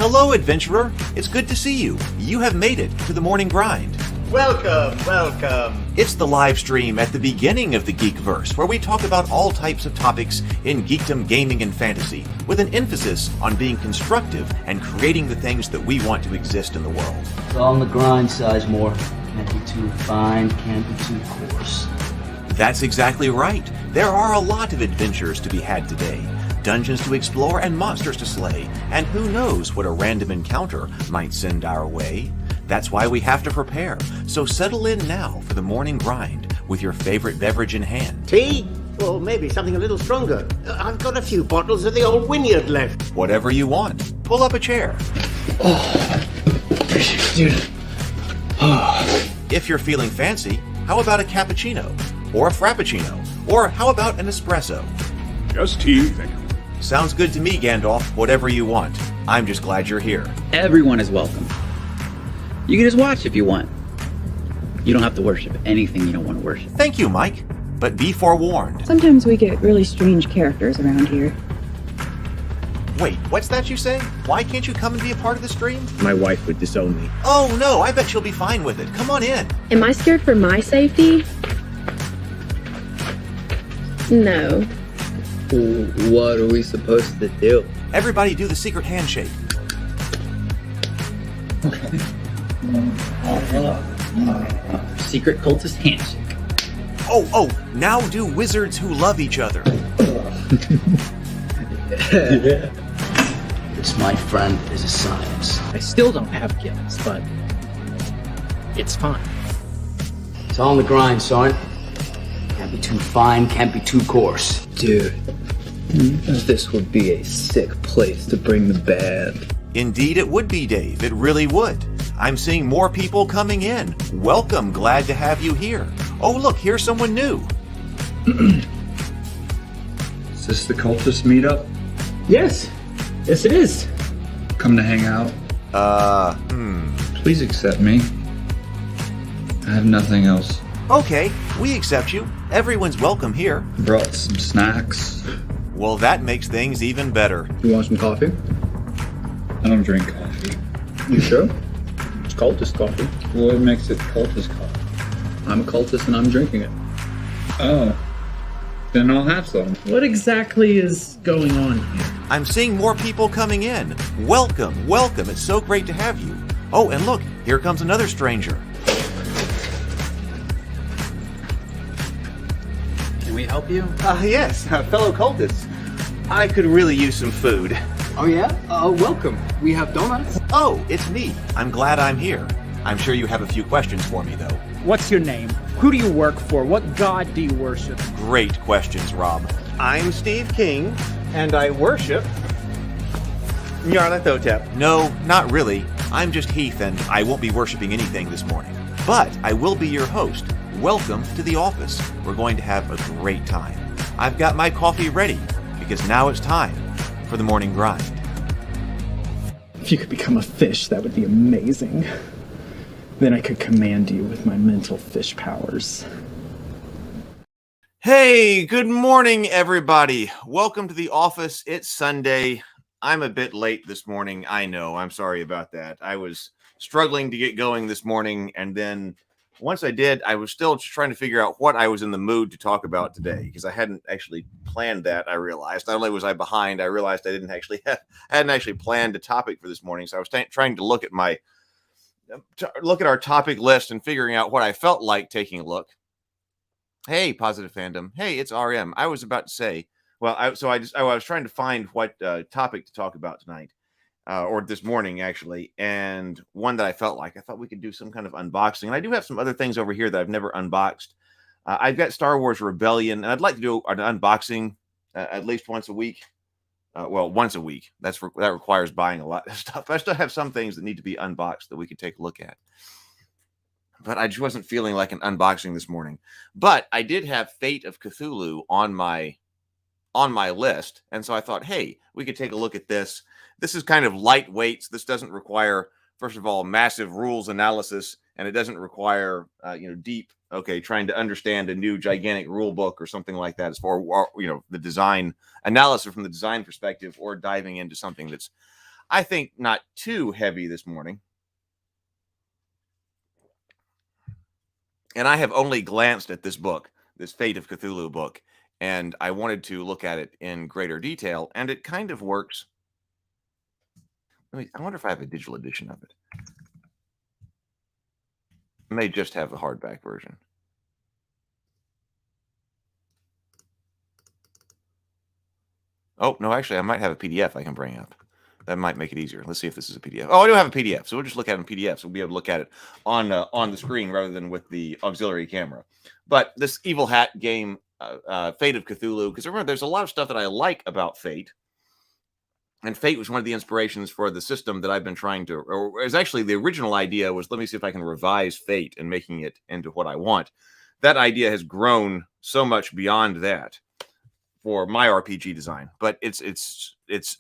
Hello, adventurer. It's good to see you. You have made it to the morning grind. Welcome, welcome. It's the live stream at the beginning of the Geekverse, where we talk about all types of topics in geekdom, gaming, and fantasy, with an emphasis on being constructive and creating the things that we want to exist in the world. It's all on the grind, Sizemore. Can't be too fine, can't be too coarse. That's exactly right. There are a lot of adventures to be had today. Dungeons to explore and monsters to slay, and who knows what a random encounter might send our way. That's why we have to prepare. So settle in now for the morning grind with your favorite beverage in hand. Tea? Or maybe something a little stronger. I've got a few bottles of the old Wynyard left. Whatever you want. Pull up a chair. Dude. If you're feeling fancy, how about a cappuccino? Or a frappuccino? Or how about an espresso? Just tea, thank you. Sounds good to me, Gandalf. Whatever you want. I'm just glad you're here. Everyone is welcome. You can just watch if you want. You don't have to worship anything you don't want to worship. Thank you, Mike. But be forewarned. Sometimes we get really strange characters around here. Wait, what's that you say? Why can't you come and be a part of the stream? My wife would disown me. Oh no, I bet she'll be fine with it. Come on in. Am I scared for my safety? No. What are we supposed to do? Everybody do the secret handshake. Secret cultist handshake. Oh, now do wizards who love each other. This, my friend, is a science. I still don't have gills, but it's fine. It's all on the grind, son. Can't be too fine, can't be too coarse. Dude, this would be a sick place to bring the band. Indeed it would be, Dave. It really would. I'm seeing more people coming in. Welcome. Glad to have you here. Oh, look, here's someone new. Is this the cultist meetup? Yes it is. Come to hang out? Please accept me. I have nothing else. Okay, we accept you. Everyone's welcome here. Brought some snacks. Well, that makes things even better. You want some coffee? I don't drink coffee. You sure? It's cultist coffee. What makes it cultist coffee? I'm a cultist and I'm drinking it. Oh. Then I'll have some. What exactly is going on here? I'm seeing more people coming in. Welcome. It's so great to have you. Oh, and look, here comes another stranger. Can we help you? Yes, fellow cultists. I could really use some food. Oh, yeah? Welcome. We have donuts. Oh, it's me. I'm glad I'm here. I'm sure you have a few questions for me, though. What's your name? Who do you work for? What god do you worship? Great questions, Rob. I'm Steve King, and I worship Nyarlathotep. No, not really. I'm just Heath, and I won't be worshiping anything this morning. But I will be your host. Welcome to the office. We're going to have a great time. I've got my coffee ready, because now it's time for the morning grind. If you could become a fish, that would be amazing. Then I could command you with my mental fish powers. Hey, good morning, everybody. Welcome to the office. It's Sunday. I'm a bit late this morning. I know. I'm sorry about that. I was struggling to get going this morning, and then once I did, I was still trying to figure out what I was in the mood to talk about today, because I hadn't actually planned that. I realized not only was I behind, I realized I hadn't actually planned a topic for this morning. So I was trying to look at our topic list and figuring out what I felt like taking a look. Hey, Positive Fandom. Hey, it's RM. I was about to say, I was trying to find what topic to talk about tonight. Or this morning, actually, and one that I thought we could do some kind of unboxing. And I do have some other things over here that I've never unboxed. I've got Star Wars Rebellion, and I'd like to do an unboxing at least once a week. Once a week. That requires buying a lot of stuff. I still have some things that need to be unboxed that we could take a look at. But I just wasn't feeling like an unboxing this morning. But I did have Fate of Cthulhu on my list, and so I thought, hey, we could take a look at this. This is kind of lightweight. This doesn't require, first of all, massive rules analysis, and it doesn't require, deep, trying to understand a new gigantic rule book or something like that as far, the design analysis from the design perspective, or diving into something that's I think not too heavy this morning. And I have only glanced at this book, this Fate of Cthulhu book, and I wanted to look at it in greater detail, and it kind of works. I wonder if I have a digital edition of it. I may just have the hardback version. Oh, no, actually, I might have a PDF I can bring up. That might make it easier. Let's see if this is a PDF. Oh, I do have a PDF, so we'll just look at it in PDF. So we'll be able to look at it on the screen rather than with the auxiliary camera. But this Evil Hat game, Fate of Cthulhu, because remember, there's a lot of stuff that I like about Fate. And Fate was one of the inspirations for the system that I've been trying to, or it was actually the original idea was, let me see if I can revise Fate and making it into what I want. That idea has grown so much beyond that for my RPG design, but its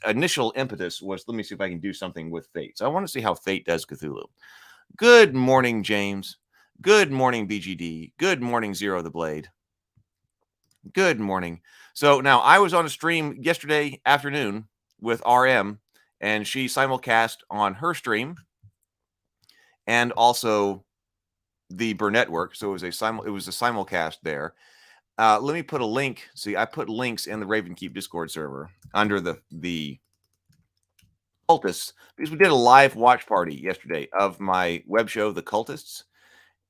initial impetus was, let me see if I can do something with Fate. So I want to see how Fate does Cthulhu. Good morning, James. Good morning, BGD. Good morning, Zero the Blade. Good morning. So now I was on a stream yesterday afternoon with RM, and she simulcast on her stream and also the Burnett work. So it was a simulcast there. Let me put a link. See, I put links in the Ravenkeep Discord server under the Cultists because we did a live watch party yesterday of my web show, The Cultists.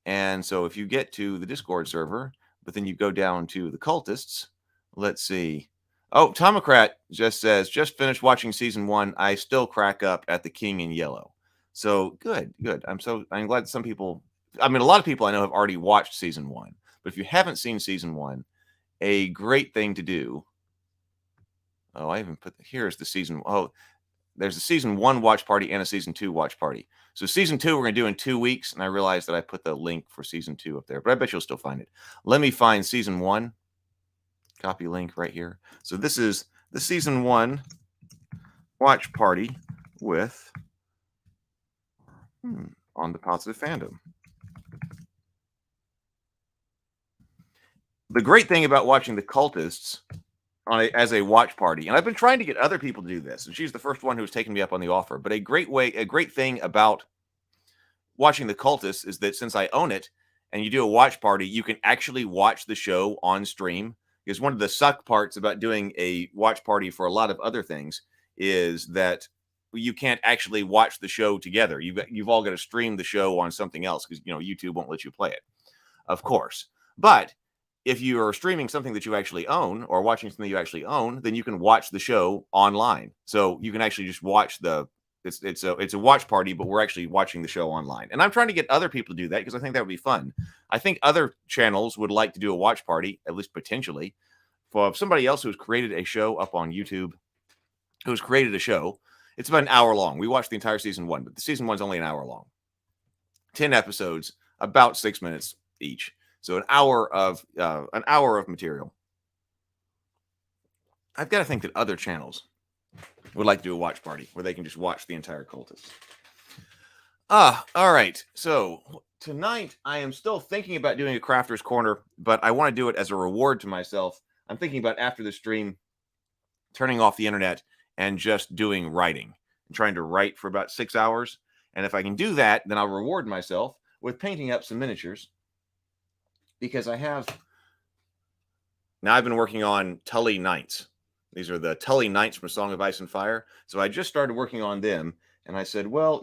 And so if you get to the Discord server, but then you go down to the Cultists, let's see. Oh, Tomocrat just says, just finished watching season 1. I still crack up at the King in Yellow. So good. I'm glad some people, I mean, a lot of people I know have already watched season 1. But if you haven't seen season 1, a great thing to do. Oh, I even put here's the season. Oh, there's a season 1 watch party and a season 2 watch party. So season 2 we're going to do in 2 weeks, and I realized that I put the link for season 2 up there, but I bet you'll still find it. Let me find season 1. Copy link right here. So this is the season 1 watch party with on the Positive Fandom. The great thing about watching the Cultists as a watch party, and I've been trying to get other people to do this, and she's the first one who's taken me up on the offer. But a great thing about watching the Cultists is that since I own it, and you do a watch party, you can actually watch the show on stream. Because one of the suck parts about doing a watch party for a lot of other things is that you can't actually watch the show together. You've all got to stream the show on something else because YouTube won't let you play it, of course. But if you are streaming something that you actually own or watching something you actually own, then you can watch the show online. So you can actually just watch it's a watch party, but we're actually watching the show online. And I'm trying to get other people to do that because I think that would be fun. I think other channels would like to do a watch party, at least potentially, for somebody else who's created a show up on YouTube, who's created a show. It's about an hour long. We watched the entire season 1, but the season 1's only an hour long. 10 episodes, about 6 minutes each. So an hour of material. I've got to think that other channels would like to do a watch party where they can just watch the entire Cultist. All right. So tonight I am still thinking about doing a Crafter's Corner, but I want to do it as a reward to myself. I'm thinking about after the stream, turning off the internet and just doing writing. I'm trying to write for about 6 hours. And if I can do that, then I'll reward myself with painting up some miniatures. Because I've been working on Tully Knights. These are the Tully Knights from A Song of Ice and Fire. So I just started working on them. And I said, well,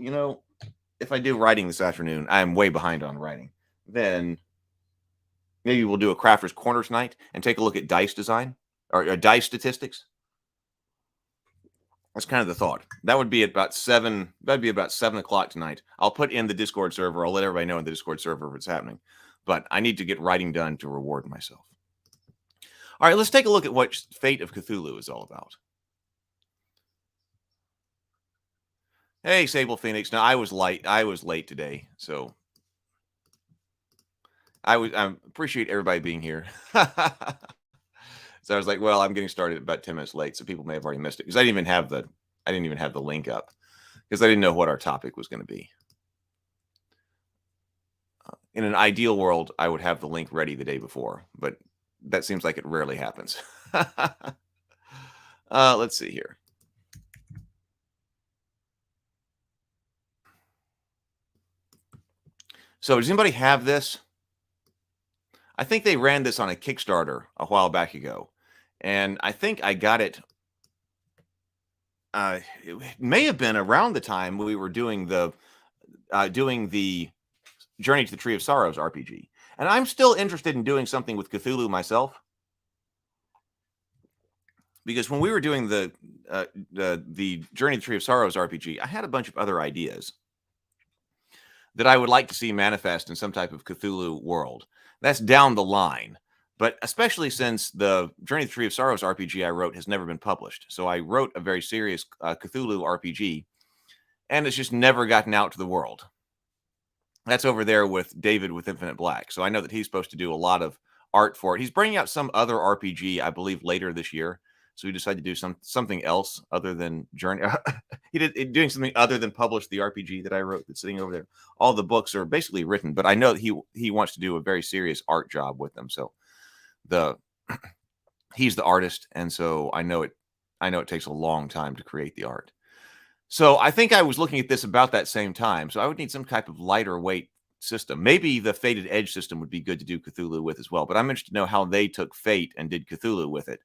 if I do writing this afternoon, I am way behind on writing. Then maybe we'll do a Crafter's Corner tonight and take a look at dice design or dice statistics. That's kind of the thought. That would be about 7. That'd be about 7 o'clock tonight. I'll put in the Discord server. I'll let everybody know in the Discord server if it's happening. But I need to get writing done to reward myself. All right, let's take a look at what Fate of Cthulhu is all about. Hey, Sable Phoenix. Now, I was late today, so I appreciate everybody being here. So I was like, well, I'm getting started about 10 minutes late, so people may have already missed it because I didn't even have the link up because I didn't know what our topic was going to be. In an ideal world, I would have the link ready the day before, but that seems like it rarely happens. Let's see here. So does anybody have this? I think they ran this on a Kickstarter a while back ago, and I think I got it. It may have been around the time we were doing the Journey to the Tree of Sorrows RPG, and I'm still interested in doing something with Cthulhu myself, because when we were doing the Journey to the Tree of Sorrows RPG, I had a bunch of other ideas that I would like to see manifest in some type of Cthulhu world. That's down the line, but especially since the Journey to the Tree of Sorrows RPG I wrote has never been published. So I wrote a very serious Cthulhu RPG, and it's just never gotten out to the world. That's over there with David with Infinite Black. So I know that he's supposed to do a lot of art for it. He's bringing out some other RPG, I believe, later this year. So he decided to do something else other than Journey. He did doing something other than publish the RPG that I wrote that's sitting over there. All the books are basically written, but I know that he wants to do a very serious art job with them. So he's the artist, and so I know it takes a long time to create the art. So I think I was looking at this about that same time. So I would need some type of lighter weight system. Maybe the Fated Edge system would be good to do Cthulhu with as well. But I'm interested to know how they took Fate and did Cthulhu with it.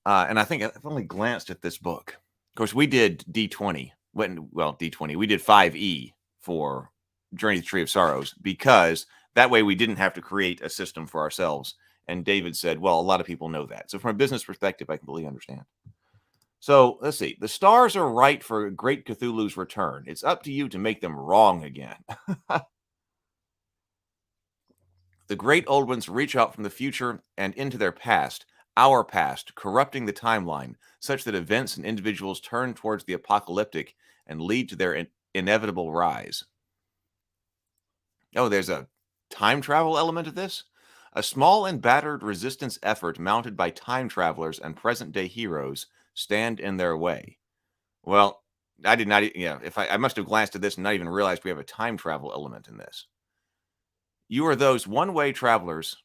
And I think I've only glanced at this book. Of course, we did D20. D20. We did 5E for Journey to the Tree of Sorrows, because that way we didn't have to create a system for ourselves. And David said, well, a lot of people know that. So from a business perspective, I completely understand. So let's see. The stars are right for Great Cthulhu's return. It's up to you to make them wrong again. The great old ones reach out from the future and into their past, our past, corrupting the timeline, such that events and individuals turn towards the apocalyptic and lead to their inevitable rise. Oh, there's a time travel element of this? A small and battered resistance effort mounted by time travelers and present-day heroes stand in their way. Well, I did not, if I must have glanced at this and not even realized we have a time travel element in this. You are those one-way travelers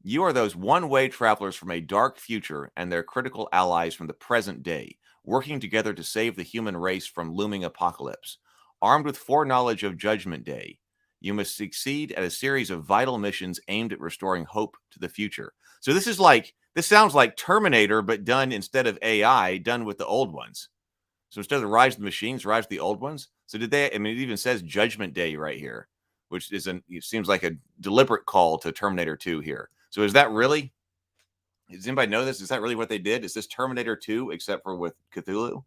from a dark future and their critical allies from the present day, working together to save the human race from looming apocalypse. Armed with foreknowledge of Judgment Day, you must succeed at a series of vital missions aimed at restoring hope to the future. So this sounds like Terminator, but done instead of AI, done with the old ones. So instead of the Rise of the Machines, Rise of the old ones. So it even says Judgment Day right here, which it seems like a deliberate call to Terminator 2 here. So is that really? Does anybody know this? Is that really what they did? Is this Terminator 2 except for with Cthulhu?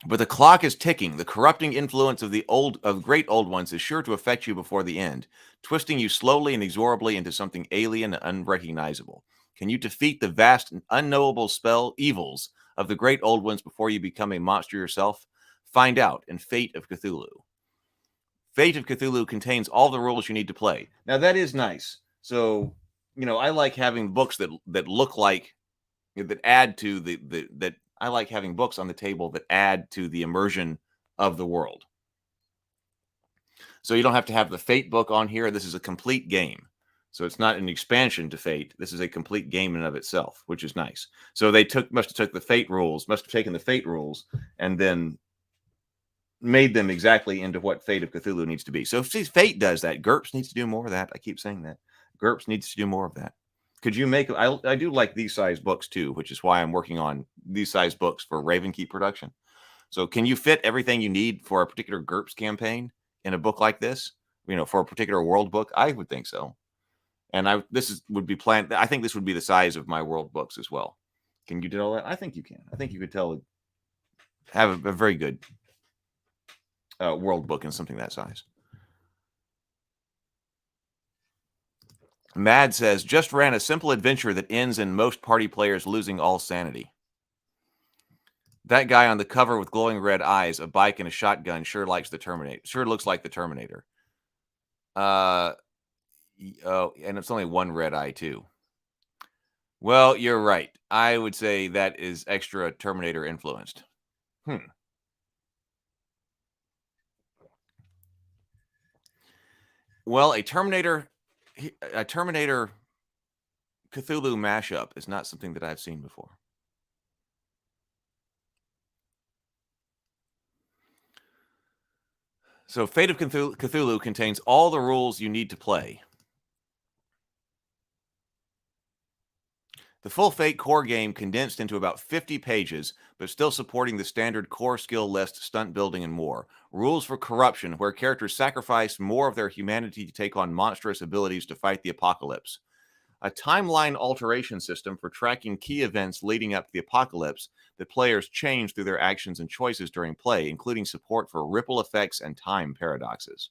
But the clock is ticking. The corrupting influence of great old ones is sure to affect you before the end, twisting you slowly and inexorably into something alien and unrecognizable. Can you defeat the vast and unknowable evils of the great old ones before you become a monster yourself? Find out in Fate of Cthulhu. Fate of Cthulhu contains all the rules you need to play. Now that is nice. So, I like having books that look like that add to that. I like having books on the table that add to the immersion of the world. So you don't have to have the Fate book on here. This is a complete game. So it's not an expansion to Fate. This is a complete game in and of itself, which is nice. So they must have taken the Fate rules and then made them exactly into what Fate of Cthulhu needs to be. So if Fate does that, GURPS needs to do more of that. I keep saying that. GURPS needs to do more of that. Could you make? I do like these size books too, which is why I'm working on these size books for Ravenkeep production. So can you fit everything you need for a particular GURPS campaign in a book like this? For a particular world book? I would think so. And would be planned. I think this would be the size of my world books as well. Can you do all that? I think you can. I think you could have a very good world book in something that size. Mad says, just ran a simple adventure that ends in most party players losing all sanity. That guy on the cover with glowing red eyes, a bike, and a shotgun sure looks like the Terminator. And it's only one red eye too. Well, you're right. I would say that is extra Terminator influenced. Well, a Terminator Cthulhu mashup is not something that I've seen before. So Fate of Cthulhu contains all the rules you need to play. The full Fate core game condensed into about 50 pages, but still supporting the standard core skill list, stunt building, and more. Rules for corruption, where characters sacrifice more of their humanity to take on monstrous abilities to fight the apocalypse. A timeline alteration system for tracking key events leading up to the apocalypse that players change through their actions and choices during play, including support for ripple effects and time paradoxes.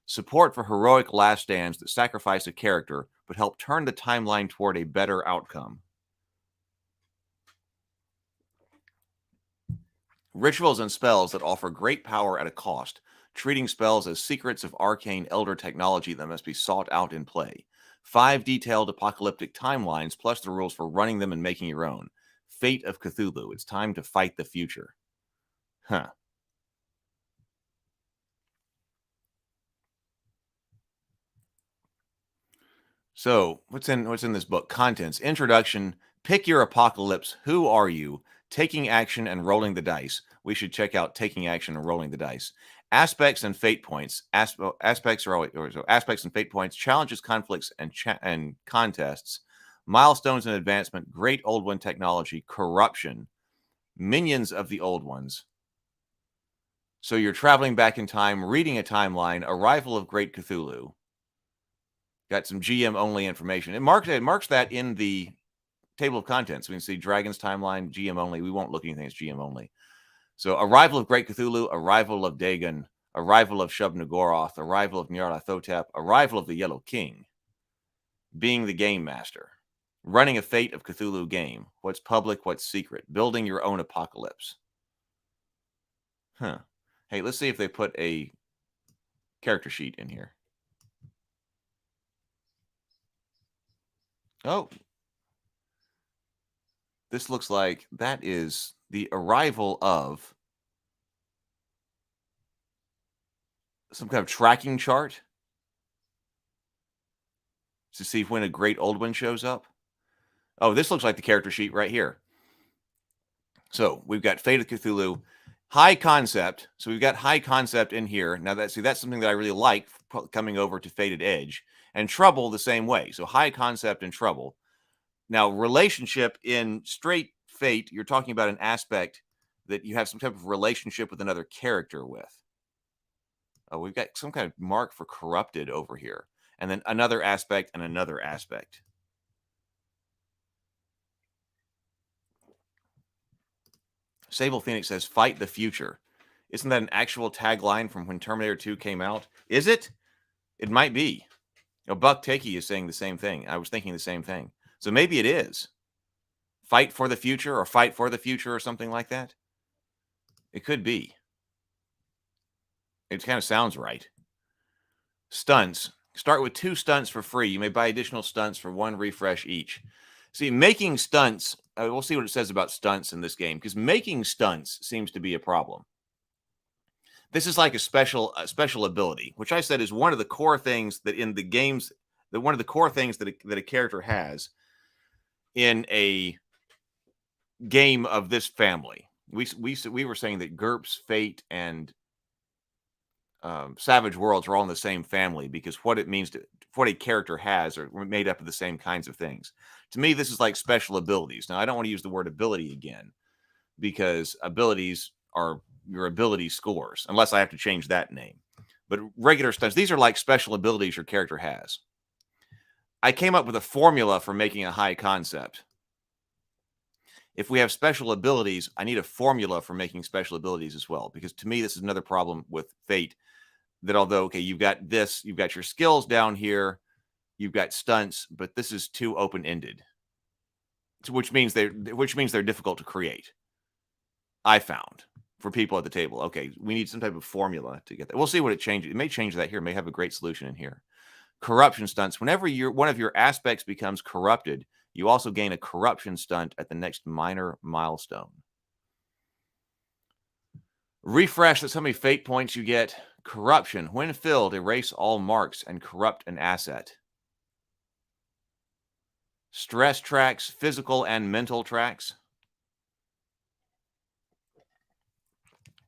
Support for heroic last stands that sacrifice a character but help turn the timeline toward a better outcome. Rituals and spells that offer great power at a cost, treating spells as secrets of arcane elder technology that must be sought out in play. 5 detailed apocalyptic timelines, plus the rules for running them and making your own. Fate of Cthulhu. It's time to fight the future. Huh. So, what's in this book? Contents. Introduction. Pick your apocalypse. Who are you? Taking action and rolling the dice. We should check out taking action and rolling the dice. Aspects and fate points. Aspects and fate points. Challenges, conflicts, and contests. Milestones and advancement. Great old one technology. Corruption. Minions of the old ones. So you're traveling back in time, reading a timeline. Arrival of Great Cthulhu. Got some GM only information. It marks that in the table of contents. We can see Dragon's timeline, GM only. We won't look at anything as GM only. So arrival of Great Cthulhu, arrival of Dagon, arrival of Shub-Niggurath, arrival of Nyarlathotep, arrival of the Yellow King, being the game master, running a Fate of Cthulhu game, what's public, what's secret, building your own apocalypse. Huh. Hey, let's see if they put a character sheet in here. Oh, this looks like that is the arrival of some kind of tracking chart to see when a great old one shows up. Oh, this looks like the character sheet right here. So we've got Fate of Cthulhu, high concept. So we've got high concept in here. Now that's something that I really like coming over to Fated Edge. And Trouble the same way. So high concept and Trouble. Now, relationship in straight Fate, you're talking about an aspect that you have some type of relationship with another character with. Oh, we've got some kind of mark for corrupted over here. And then another aspect and another aspect. Sable Phoenix says, fight the future. Isn't that an actual tagline from when Terminator 2 came out? Is it? It might be. Buck Takey is saying the same thing. I was thinking the same thing. So maybe it is. Fight for the future or fight for the future or something like that. It could be. It kind of sounds right. Stunts. Start with 2 stunts for free. You may buy additional stunts for 1 refresh each. See, making stunts, we'll see what it says about stunts in this game, because making stunts seems to be a problem. This is like a special ability, which I said is one of the core things that in the games, that one of the core things that a character has in a game of this family. We were saying that GURPS, Fate, and Savage Worlds are all in the same family because what it means to what a character has are made up of the same kinds of things. To me, this is like special abilities. Now, I don't want to use the word ability again because abilities are your ability scores, unless I have to change that name. But regular stunts, these are like special abilities your character has. I came up with a formula for making a high concept. If we have special abilities, I need a formula for making special abilities as well, because to me, this is another problem with Fate. That although, okay, you've got this, you've got your skills down here, you've got stunts, but this is too open-ended, which means they're difficult to create. I found for people at the table. Okay, we need some type of formula to get that. We'll see what it changes. It may change that here. It may have a great solution in here. Corruption stunts. Whenever one of your aspects becomes corrupted, you also gain a corruption stunt at the next minor milestone. Refresh. That's how many fate points you get. Corruption. When filled, erase all marks and corrupt an asset. Stress tracks, physical and mental tracks.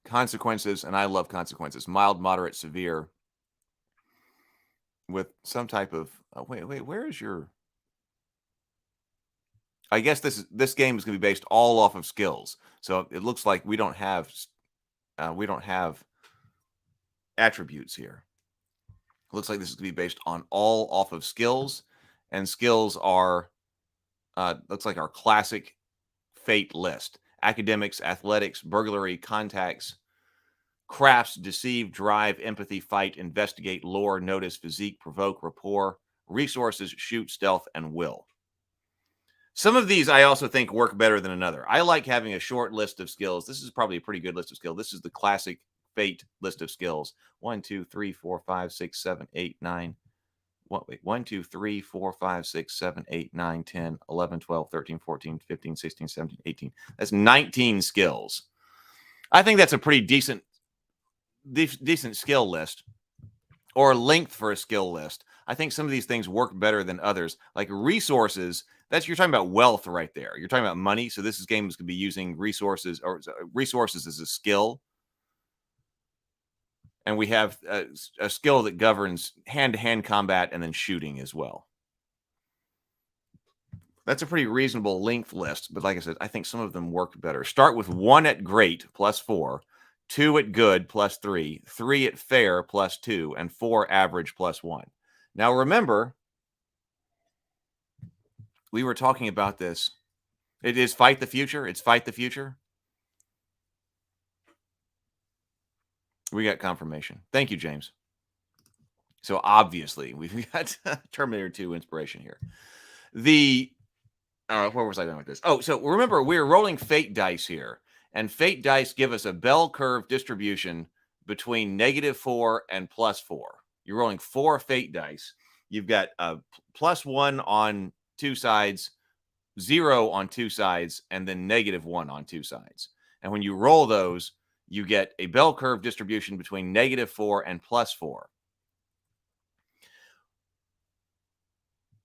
consequences, and I love consequences. Mild, moderate, severe, with some type of wait, where is your? I guess this game is going to be based all off of skills. So it looks like we don't have attributes here. It looks like this is going to be based on all off of skills, and skills are looks like our classic fate list: academics, athletics, burglary, contacts, crafts, deceive, drive, empathy, fight, investigate, lore, notice, physique, provoke, rapport, resources, shoot, stealth, and will. Some of these I also think work better than another. I like having a short list of skills. This is probably a pretty good list of skills. This is the classic fate list of skills. 1, 2, 3, 4, 5, 6, 7, 8, 9. What, wait, 1, 2, 3, 4, 5, 6, 7, 8, 9, 10, 11, 12, 13, 14, 15, 16, 17, 18. That's 19 skills. I think that's a pretty decent skill list, or length for a skill list. I think some of these things work better than others. Like resources, you're talking about wealth right there. You're talking about money. So this game is going to be using resources, or resources as a skill. And we have a skill that governs hand-to-hand combat and then shooting as well. That's a pretty reasonable length list. But like I said, I think some of them work better. Start with 1 at great plus 4, 2 at good plus 3, 3 at fair plus 2, and 4 average plus 1. Now remember, we were talking about this. It is fight the future. It's fight the future. We got confirmation. Thank you, James. So obviously, we've got Terminator 2 inspiration here. Where was I going with this? Oh, so remember, we're rolling fate dice here. And fate dice give us a bell curve distribution between -4 and +4. You're rolling 4 fate dice. You've got a +1 on 2 sides, 0 on 2 sides, and then -1 on 2 sides. And when you roll those, you get a bell curve distribution between -4 and +4,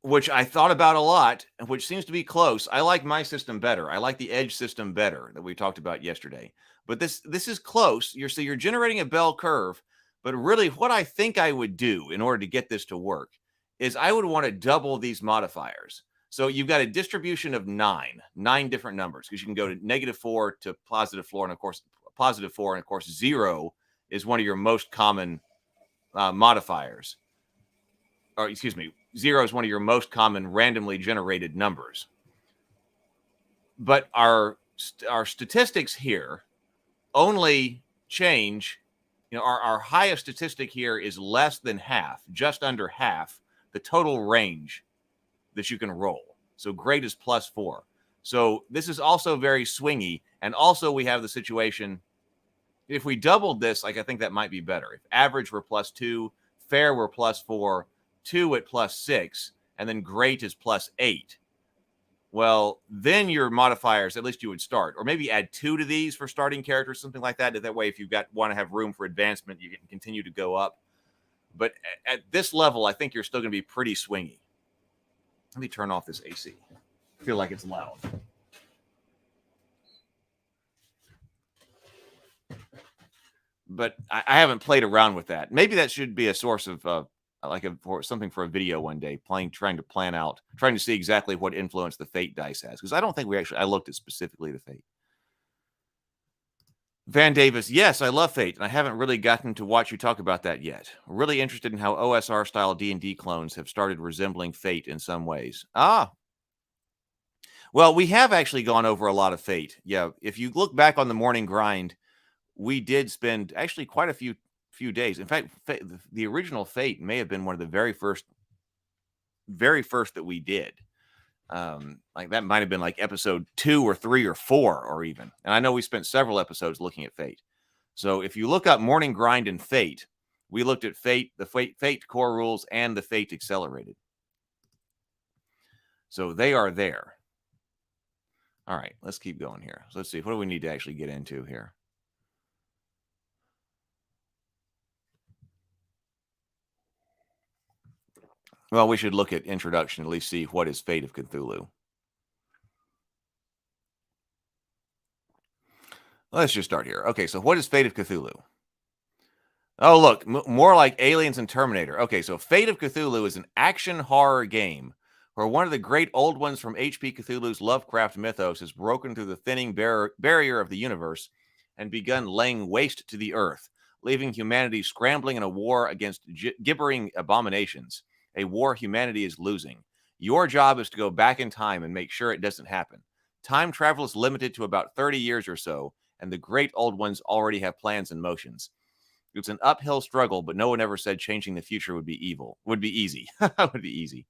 which I thought about a lot, and which seems to be close. I like my system better. I like the edge system better that we talked about yesterday. But this is close. You're generating a bell curve, but really what I think I would do in order to get this to work is I would want to double these modifiers. So you've got a distribution of 9 different numbers, because you can go to -4 to +4, and of course +4, and of course 0 is one of your most common modifiers. Or excuse me, 0 is one of your most common randomly generated numbers. But our statistics here only change. Our highest statistic here is less than half, just under half the total range that you can roll. So great is +4. So this is also very swingy. And also we have the situation, if we doubled this, I think that might be better. If average were +2, fair were +4, 2 at +6, and then great is +8. Well, then your modifiers, at least you would start, or maybe add 2 to these for starting characters, something like that. That way, if you want to have room for advancement, you can continue to go up. But at this level, I think you're still going to be pretty swingy. Let me turn off this AC. I feel like it's loud. But I haven't played around with that. Maybe that should be a source of for something for a video one day, trying to see exactly what influence the fate dice has. Because I don't think I looked at specifically the fate. Van Davis, yes, I love Fate, and I haven't really gotten to watch you talk about that yet. Really interested in how OSR-style D&D clones have started resembling Fate in some ways. Well, we have actually gone over a lot of Fate. Yeah, if you look back on the morning grind, we did spend actually quite a few days. In fact, the original Fate may have been one of the very first that we did. Like that might have been like episode 2 or 3 or 4 or even. And I know we spent several episodes looking at Fate. So if you look up Morning Grind and Fate, we looked at Fate, the Fate core rules, and the Fate Accelerated. So they are there. All right, let's keep going here. So let's see, what do we need to actually get into here? Well, we should look at introduction, at least see what is Fate of Cthulhu. Let's just start here. Okay, so what is Fate of Cthulhu? Oh, look, more like Aliens and Terminator. Okay, so Fate of Cthulhu is an action horror game where one of the great old ones from H.P. Cthulhu's Lovecraft mythos has broken through the thinning barrier of the universe and begun laying waste to the earth, leaving humanity scrambling in a war against gibbering abominations, a war humanity is losing. Your job is to go back in time and make sure it doesn't happen. Time travel is limited to about 30 years or so, and the great old ones already have plans and motions. It's an uphill struggle, but no one ever said changing the future would be easy. Would be easy.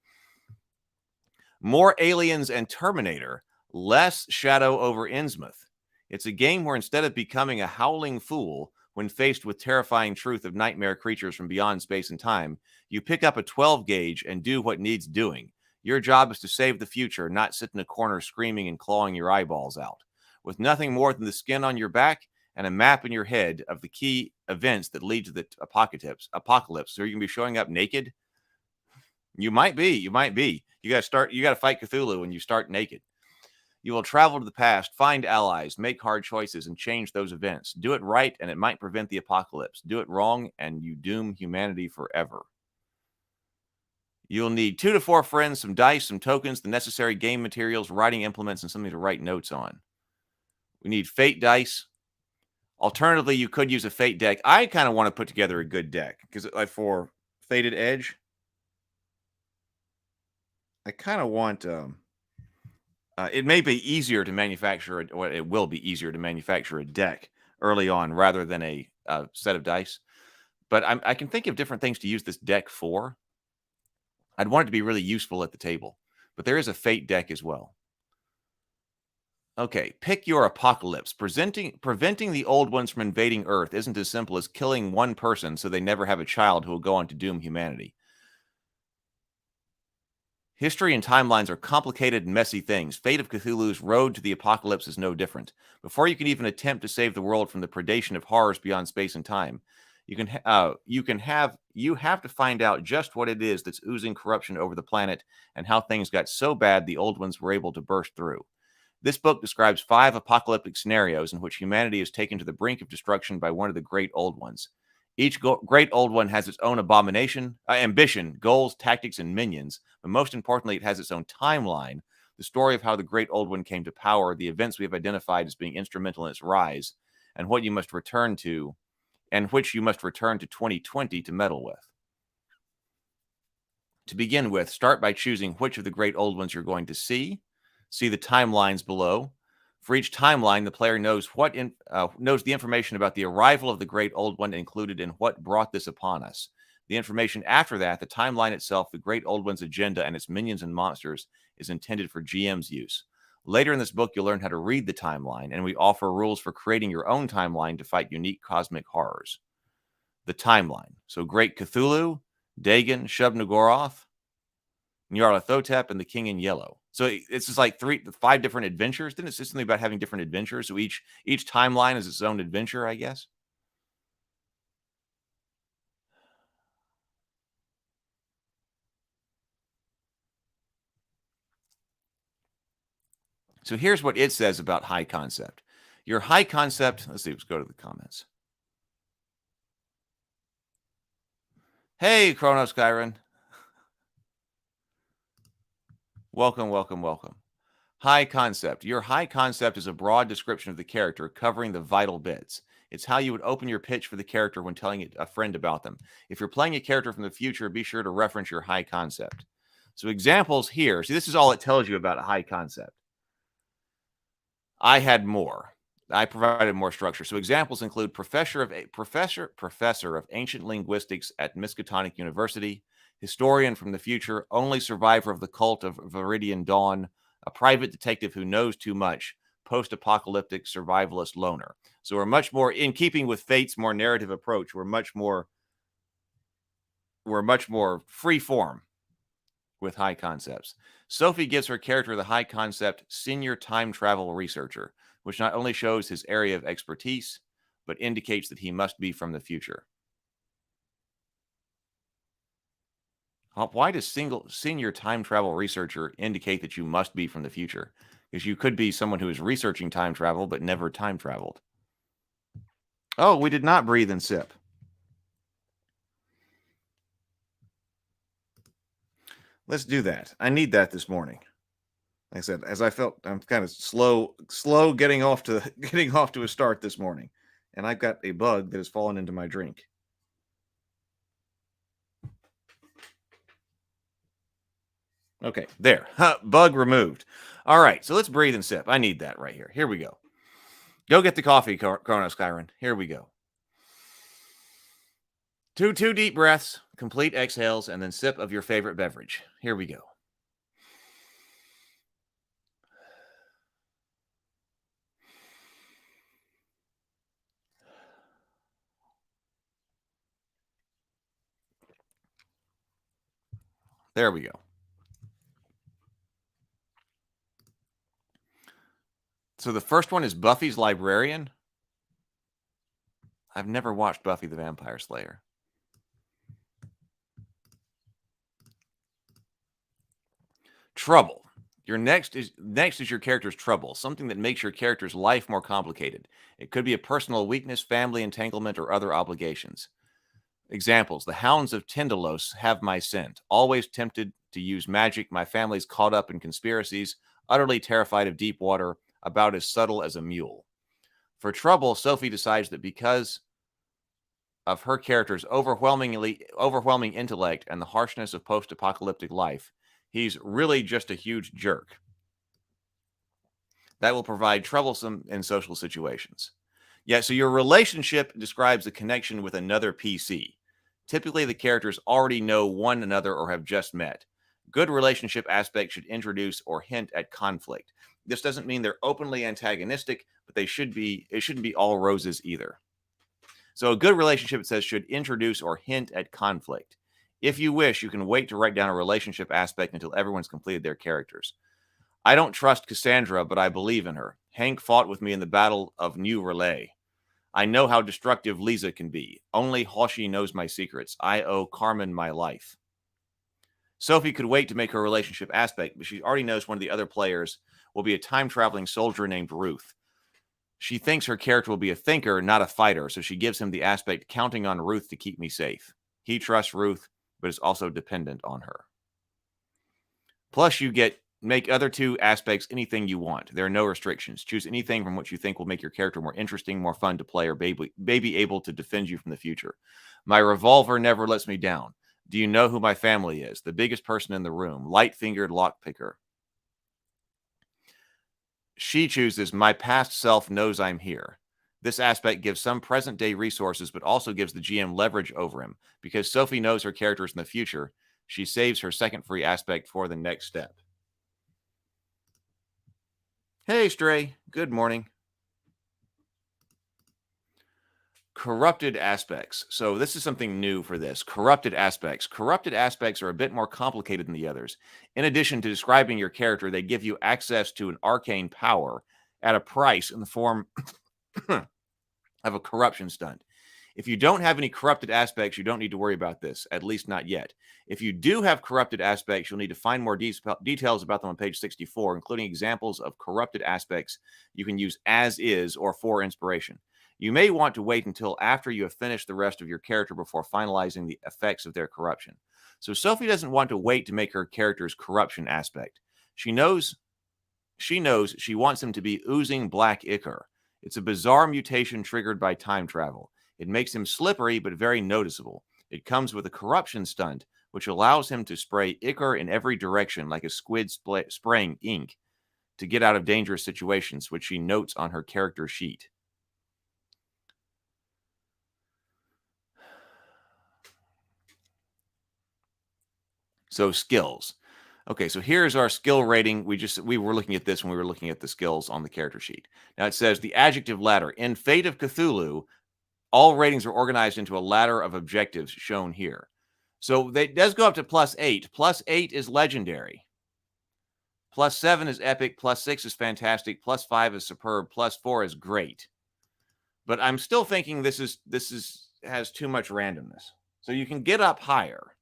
More Aliens and Terminator, less Shadow over Innsmouth. It's a game where instead of becoming a howling fool when faced with terrifying truth of nightmare creatures from beyond space and time, you pick up a 12 gauge and do what needs doing. Your job is to save the future, not sit in a corner screaming and clawing your eyeballs out. With nothing more than the skin on your back and a map in your head of the key events that lead to the apocalypse. So you're going to be showing up naked? You might be. You got to fight Cthulhu when you start naked. You will travel to the past, find allies, make hard choices, and change those events. Do it right, and it might prevent the apocalypse. Do it wrong, and you doom humanity forever. You'll need 2 to 4 friends, some dice, some tokens, the necessary game materials, writing implements, and something to write notes on. We need fate dice. Alternatively, you could use a fate deck. I kind of want to put together a good deck because for Fated Edge, I kind of want... it may be easier to manufacture, or it will be easier to manufacture a deck early on rather than a set of dice. But I can think of different things to use this deck for. I'd want it to be really useful at the table. But there is a fate deck as well. Okay, pick your apocalypse. Preventing the old ones from invading Earth isn't as simple as killing one person so they never have a child who will go on to doom humanity. History and timelines are complicated and messy things. Fate of Cthulhu's road to the apocalypse is no different. Before you can even attempt to save the world from the predation of horrors beyond space and time, you have to find out just what it is that's oozing corruption over the planet and how things got so bad the old ones were able to burst through. This book describes 5 apocalyptic scenarios in which humanity is taken to the brink of destruction by one of the great old ones. Each great old one has its own ambition, goals, tactics, and minions. But most importantly, it has its own timeline, the story of how the great old one came to power, the events we have identified as being instrumental in its rise, and which you must return to 2020 to meddle with. To begin with, start by choosing which of the great old ones you're going to see. See the timelines below. For each timeline, the player knows the information about the arrival of the great old one included in what brought this upon us. The information after that, the timeline itself, the great old one's agenda, and its minions and monsters is intended for GM's use. Later in this book, you'll learn how to read the timeline, and we offer rules for creating your own timeline to fight unique cosmic horrors. The timeline. So Great Cthulhu, Dagon, Shub-Niggurath, Nyarlathotep, and the King in Yellow. So it's just like 5 different adventures. Then it's just something about having different adventures. So each timeline is its own adventure, I guess. So here's what it says about high concept. Your high concept, let's see, let's go to the comments. Hey, Chronos Kyron. Welcome. High concept. Your high concept is a broad description of the character covering the vital bits. It's how you would open your pitch for the character when telling a friend about them. If you're playing a character from the future, be sure to reference your high concept. So examples here. See, this is all it tells you about a high concept. I had more. I provided more structure. So examples include professor of ancient linguistics at Miskatonic University, historian from the future, only survivor of the cult of Viridian Dawn, a private detective who knows too much, post-apocalyptic survivalist loner. So we're much more in keeping with Fate's more narrative approach. We're much more free form with high concepts. Sophie gives her character the high concept senior time travel researcher, which not only shows his area of expertise, but indicates that he must be from the future. Why does senior time travel researcher indicate that you must be from the future? Because you could be someone who is researching time travel but never time traveled. Oh, we did not breathe and sip. Let's do that. I need that this morning. Like I said, as I felt, I'm kind of slow getting off to a start this morning, and I've got a bug that has fallen into my drink. Okay, there. Bug removed. All right, so let's breathe and sip. I need that right here. Here we go. Go get the coffee, Kronos Kyron. Here we go. Two deep breaths, complete exhales, and then sip of your favorite beverage. Here we go. There we go. So the first one is Buffy's Librarian. I've never watched Buffy the Vampire Slayer. Trouble. Your next is your character's trouble, something that makes your character's life more complicated. It could be a personal weakness, family entanglement, or other obligations. Examples: the hounds of Tyndalos have my scent. Always tempted to use magic. My family's caught up in conspiracies. Utterly terrified of deep water. About as subtle as a mule. For trouble, Sophie decides that because of her character's overwhelming intellect and the harshness of post-apocalyptic life, he's really just a huge jerk. That will provide troublesome in social situations. Yeah, so your relationship describes the connection with another PC. Typically, the characters already know one another or have just met. Good relationship aspects should introduce or hint at conflict. This doesn't mean they're openly antagonistic, but it shouldn't be all roses either. So a good relationship, it says, should introduce or hint at conflict. If you wish, you can wait to write down a relationship aspect until everyone's completed their characters. I don't trust Cassandra, but I believe in her. Hank fought with me in the Battle of New Relay. I know how destructive Lisa can be. Only Hoshi knows my secrets. I owe Carmen my life. Sophie could wait to make her relationship aspect, but she already knows one of the other players will be a time-traveling soldier named Ruth. She thinks her character will be a thinker, not a fighter, so she gives him the aspect counting on Ruth to keep me safe. He trusts Ruth, but is also dependent on her. Plus, you make other two aspects anything you want. There are no restrictions. Choose anything from which you think will make your character more interesting, more fun to play, or be able to defend you from the future. My revolver never lets me down. Do you know who my family is? The biggest person in the room. Light-fingered lockpicker. She chooses my past self knows I'm here. This aspect gives some present-day resources, but also gives the GM leverage over him. Because Sophie knows her character is in the future, she saves her second free aspect for the next step. Hey, Stray. Good morning. Corrupted aspects. So this is something new for this. Corrupted aspects. Corrupted aspects are a bit more complicated than the others. In addition to describing your character, they give you access to an arcane power at a price in the form of a corruption stunt. If you don't have any corrupted aspects, you don't need to worry about this, at least not yet. If you do have corrupted aspects, you'll need to find more details about them on page 64, including examples of corrupted aspects you can use as is or for inspiration. You may want to wait until after you have finished the rest of your character before finalizing the effects of their corruption. So Sophie doesn't want to wait to make her character's corruption aspect. She knows she wants him to be oozing black ichor. It's a bizarre mutation triggered by time travel. It makes him slippery but very noticeable. It comes with a corruption stunt, which allows him to spray ichor in every direction like a squid spraying ink to get out of dangerous situations, which she notes on her character sheet. So skills. Okay, so here's our skill rating. We were looking at this when we were looking at the skills on the character sheet. Now it says the adjective ladder. In Fate of Cthulhu, all ratings are organized into a ladder of objectives shown here. So it does go up to +8. +8 is legendary. +7 is epic. +6 is fantastic. +5 is superb. +4 is great. But I'm still thinking this has too much randomness. So you can get up higher.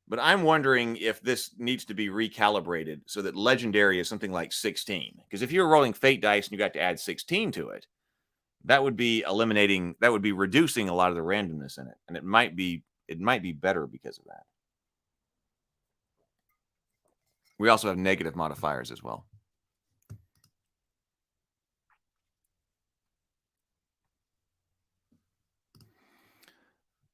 But I'm wondering if this needs to be recalibrated so that legendary is something like 16. Because if you're rolling fate dice and you got to add 16 to it, that would be reducing a lot of the randomness in it, and it might be better because of that. We also have negative modifiers as well.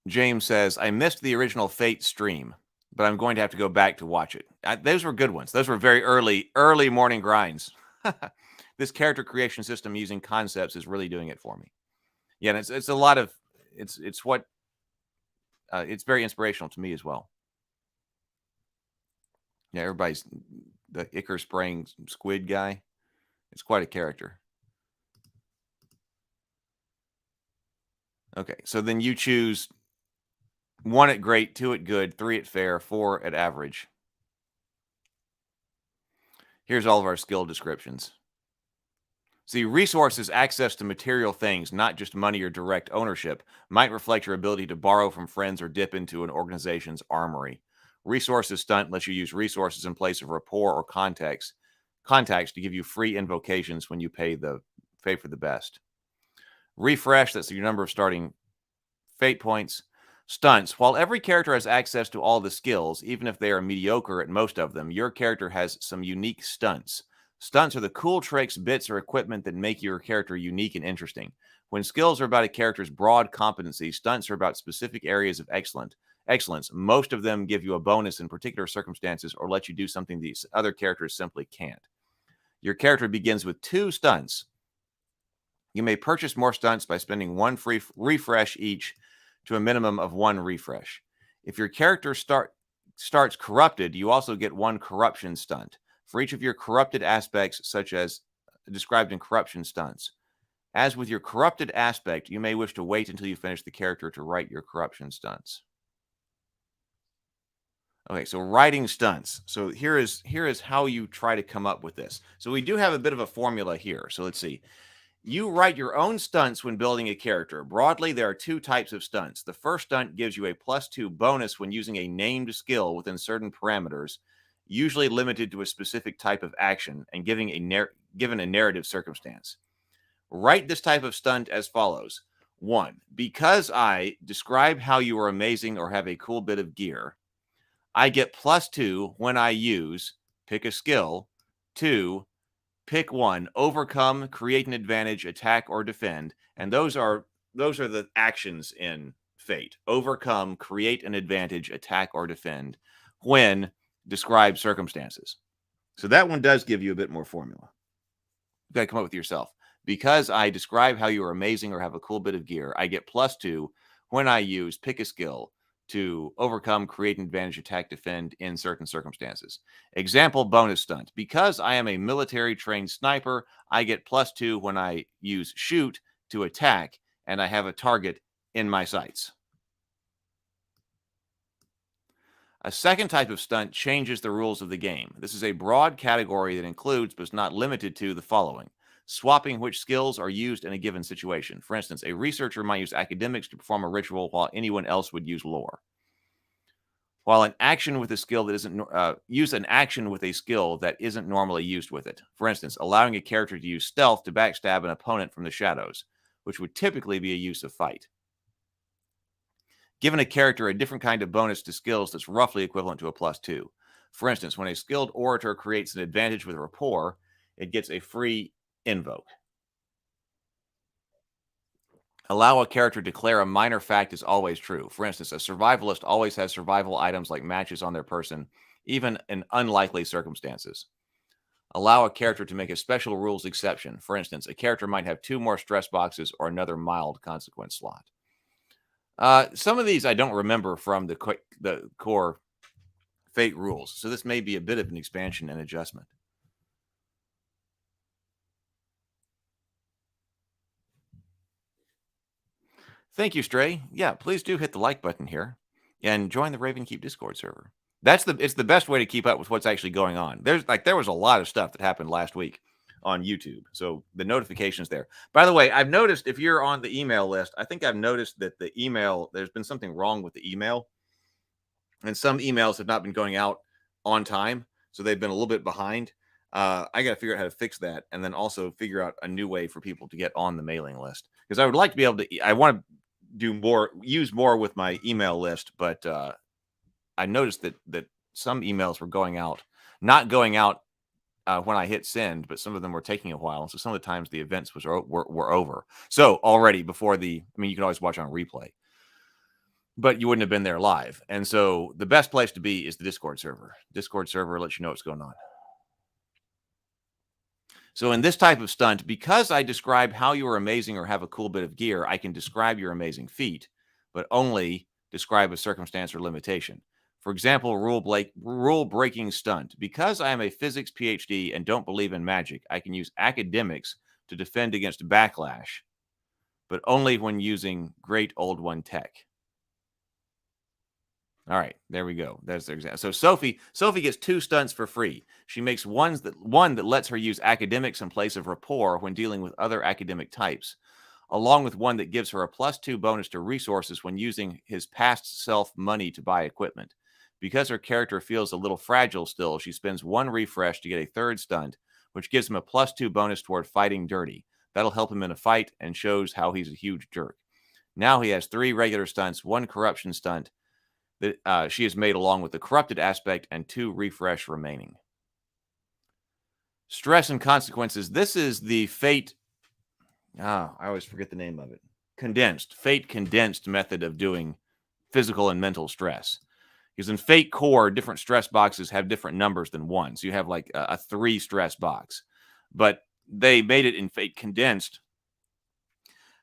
James says, I missed the original Fate stream, but I'm going to have to go back to watch it. Those were good ones. Those were very early morning grinds. This character creation system using concepts is really doing it for me. Yeah, and it's a lot of it's very inspirational to me as well. Yeah, everybody's the ichor spraying squid guy. It's quite a character. Okay, so then you choose 1 at great, 2 at good, 3 at fair, 4 at average. Here's all of our skill descriptions. See, resources, access to material things, not just money or direct ownership, might reflect your ability to borrow from friends or dip into an organization's armory. Resources stunt lets you use resources in place of rapport or contacts to give you free invocations when you pay for the best. Refresh, that's your number of starting fate points. Stunts, while every character has access to all the skills, even if they are mediocre at most of them, your character has some unique stunts. Stunts are the cool tricks, bits, or equipment that make your character unique and interesting. When skills are about a character's broad competency, stunts are about specific areas of excellence. Most of them give you a bonus in particular circumstances or let you do something these other characters simply can't. Your character begins with 2 stunts. You may purchase more stunts by spending 1 free refresh each to a minimum of 1 refresh. If your character starts corrupted, you also get 1 corruption stunt for each of your corrupted aspects, such as described in corruption stunts. As with your corrupted aspect, you may wish to wait until you finish the character to write your corruption stunts. Okay, so writing stunts. So here is how you try to come up with this. So we do have a bit of a formula here. So let's see. You write your own stunts when building a character. Broadly, there are 2 types of stunts. The first stunt gives you a +2 bonus when using a named skill within certain parameters, usually limited to a specific type of action and given a narrative circumstance. Write this type of stunt as follows. 1. Because I describe how you are amazing or have a cool bit of gear, I get +2 when I use pick a skill. 2. Pick 1, overcome, create an advantage, attack, or defend. And those are the actions in Fate. Overcome, create an advantage, attack, or defend when described circumstances. So that one does give you a bit more formula. You've got to come up with yourself. Because I describe how you are amazing or have a cool bit of gear, I get +2 when I use pick a skill to overcome, create an advantage, attack, defend in certain circumstances. Example bonus stunt. Because I am a military trained sniper, I get +2 when I use shoot to attack and I have a target in my sights. A second type of stunt changes the rules of the game. This is a broad category that includes, but is not limited to, the following. Swapping which skills are used in a given situation. For instance, a researcher might use academics to perform a ritual while anyone else would use lore. While an action with a skill that isn't use an action with a skill that isn't normally used with it. For instance, allowing a character to use stealth to backstab an opponent from the shadows, which would typically be a use of fight. Given a character a different kind of bonus to skills that's roughly equivalent to a +2. For instance, when a skilled orator creates an advantage with rapport, it gets a free invoke. Allow a character to declare a minor fact is always true. For instance, a survivalist always has survival items like matches on their person, even in unlikely circumstances. Allow a character to make a special rules exception. For instance, a character might have 2 more stress boxes or another mild consequence slot. Some of these I don't remember from the core Fate rules, so this may be a bit of an expansion and adjustment. Thank you, Stray. Yeah, please do hit the like button here and join the Ravenkeep Discord server. It's the best way to keep up with what's actually going on. There was a lot of stuff that happened last week on YouTube, so the notifications there. By the way, I've noticed if you're on the email list, I think I've noticed that the email, there's been something wrong with the email, and some emails have not been going out on time, so they've been a little bit behind. I got to figure out how to fix that, and then also figure out a new way for people to get on the mailing list. because I would like to be able to. I want to use more with my email list, but I noticed that some emails were not going out when I hit send, but some of them were taking a while. So some of the times the events were over. So already before you can always watch on replay, but you wouldn't have been there live. And so the best place to be is the Discord server. Discord server lets you know what's going on. So in this type of stunt, because I describe how you are amazing or have a cool bit of gear, I can describe your amazing feat, but only describe a circumstance or limitation. For example, rule-breaking stunt. Because I am a physics PhD and don't believe in magic, I can use academics to defend against backlash, but only when using great old one tech. All right, there we go. There's the example. So Sophie gets 2 stunts for free. She makes one that lets her use academics in place of rapport when dealing with other academic types, along with one that gives her a +2 bonus to resources when using his past self money to buy equipment. Because her character feels a little fragile still, she spends 1 refresh to get a 3rd stunt, which gives him a +2 bonus toward fighting dirty. That'll help him in a fight and shows how he's a huge jerk. Now he has 3 regular stunts, 1 corruption stunt that she has made along with the corrupted aspect, and 2 refresh remaining. Stress and consequences. This is the fate. I always forget the name of it. Fate condensed method of doing physical and mental stress. Because in Fate Core, different stress boxes have different numbers than 1. So you have like a 3 stress box. But they made it in Fate Condensed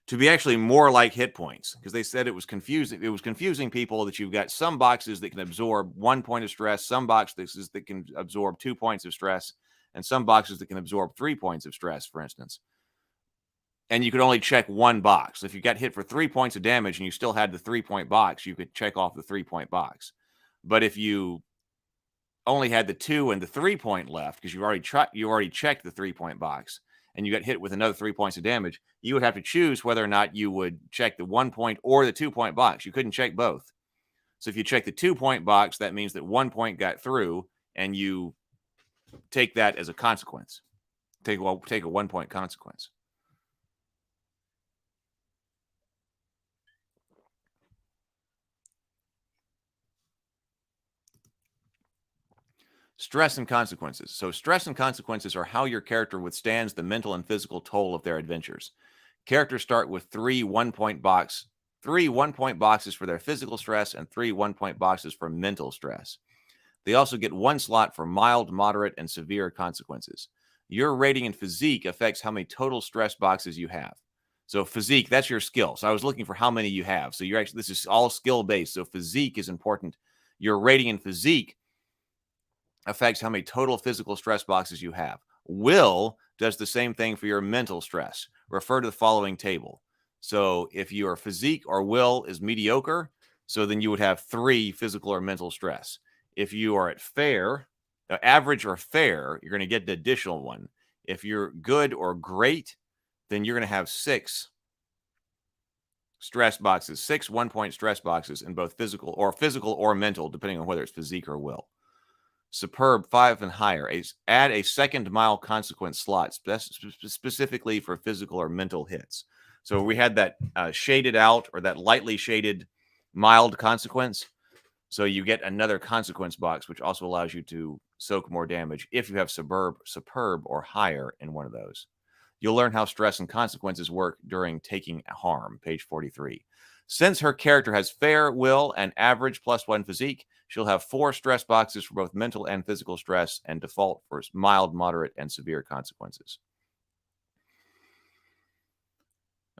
to be actually more like hit points, because they said it was confusing. It was confusing people that you've got some boxes that can absorb 1 point of stress, some boxes that can absorb 2 points of stress, and some boxes that can absorb 3 points of stress, for instance. And you could only check 1 box. If you got hit for 3 points of damage and you still had the 3-point box, you could check off the 3-point box. But if you only had the 2 and the 3-point left, because you already checked the 3-point box, and you got hit with another 3 points of damage, you would have to choose whether or not you would check the 1-point or the 2-point box. You couldn't check both. So if you check the 2-point box, that means that 1 point got through, and you take that as a consequence. Take a 1-point consequence. Stress and consequences. So stress and consequences are how your character withstands the mental and physical toll of their adventures. Characters start with 3 1-point boxes for their physical stress and 3 1-point boxes for mental stress. They also get 1 slot for mild, moderate, and severe consequences. Your rating in physique affects how many total stress boxes you have. So physique, that's your skill. So I was looking for how many you have. So this is all skill based. So physique is important. Your rating in physique affects how many total physical stress boxes you have. Will does the same thing for your mental stress. Refer to the following table. So if your physique or will is mediocre, so then you would have 3 physical or mental stress. If you are at average or fair, you're going to get an additional 1. If you're good or great, then you're going to have 6 stress boxes, 6 1-point stress boxes in both physical or mental, depending on whether it's physique or will. Superb, 5 and higher. Add a second mild consequence slot specifically for physical or mental hits. So we had that shaded out, or that lightly shaded mild consequence. So you get another consequence box, which also allows you to soak more damage if you have superb or higher in one of those. You'll learn how stress and consequences work during taking harm, page 43. Since her character has fair will and average +1 physique, she'll have 4 stress boxes for both mental and physical stress, and default for mild, moderate, and severe consequences.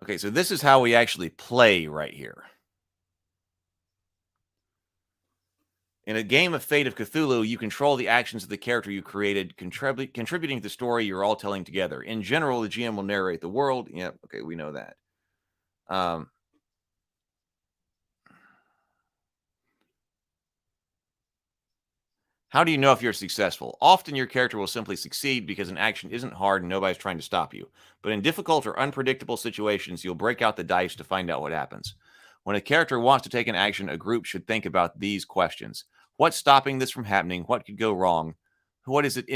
Okay, so this is how we actually play right here. In a game of Fate of Cthulhu, you control the actions of the character you created, contributing to the story you're all telling together. In general, the GM will narrate the world. Yep, okay, we know that. How do you know if you're successful? Often your character will simply succeed because an action isn't hard and nobody's trying to stop you. But in difficult or unpredictable situations, you'll break out the dice to find out what happens. When a character wants to take an action, a group should think about these questions. What's stopping this from happening? What could go wrong? How is it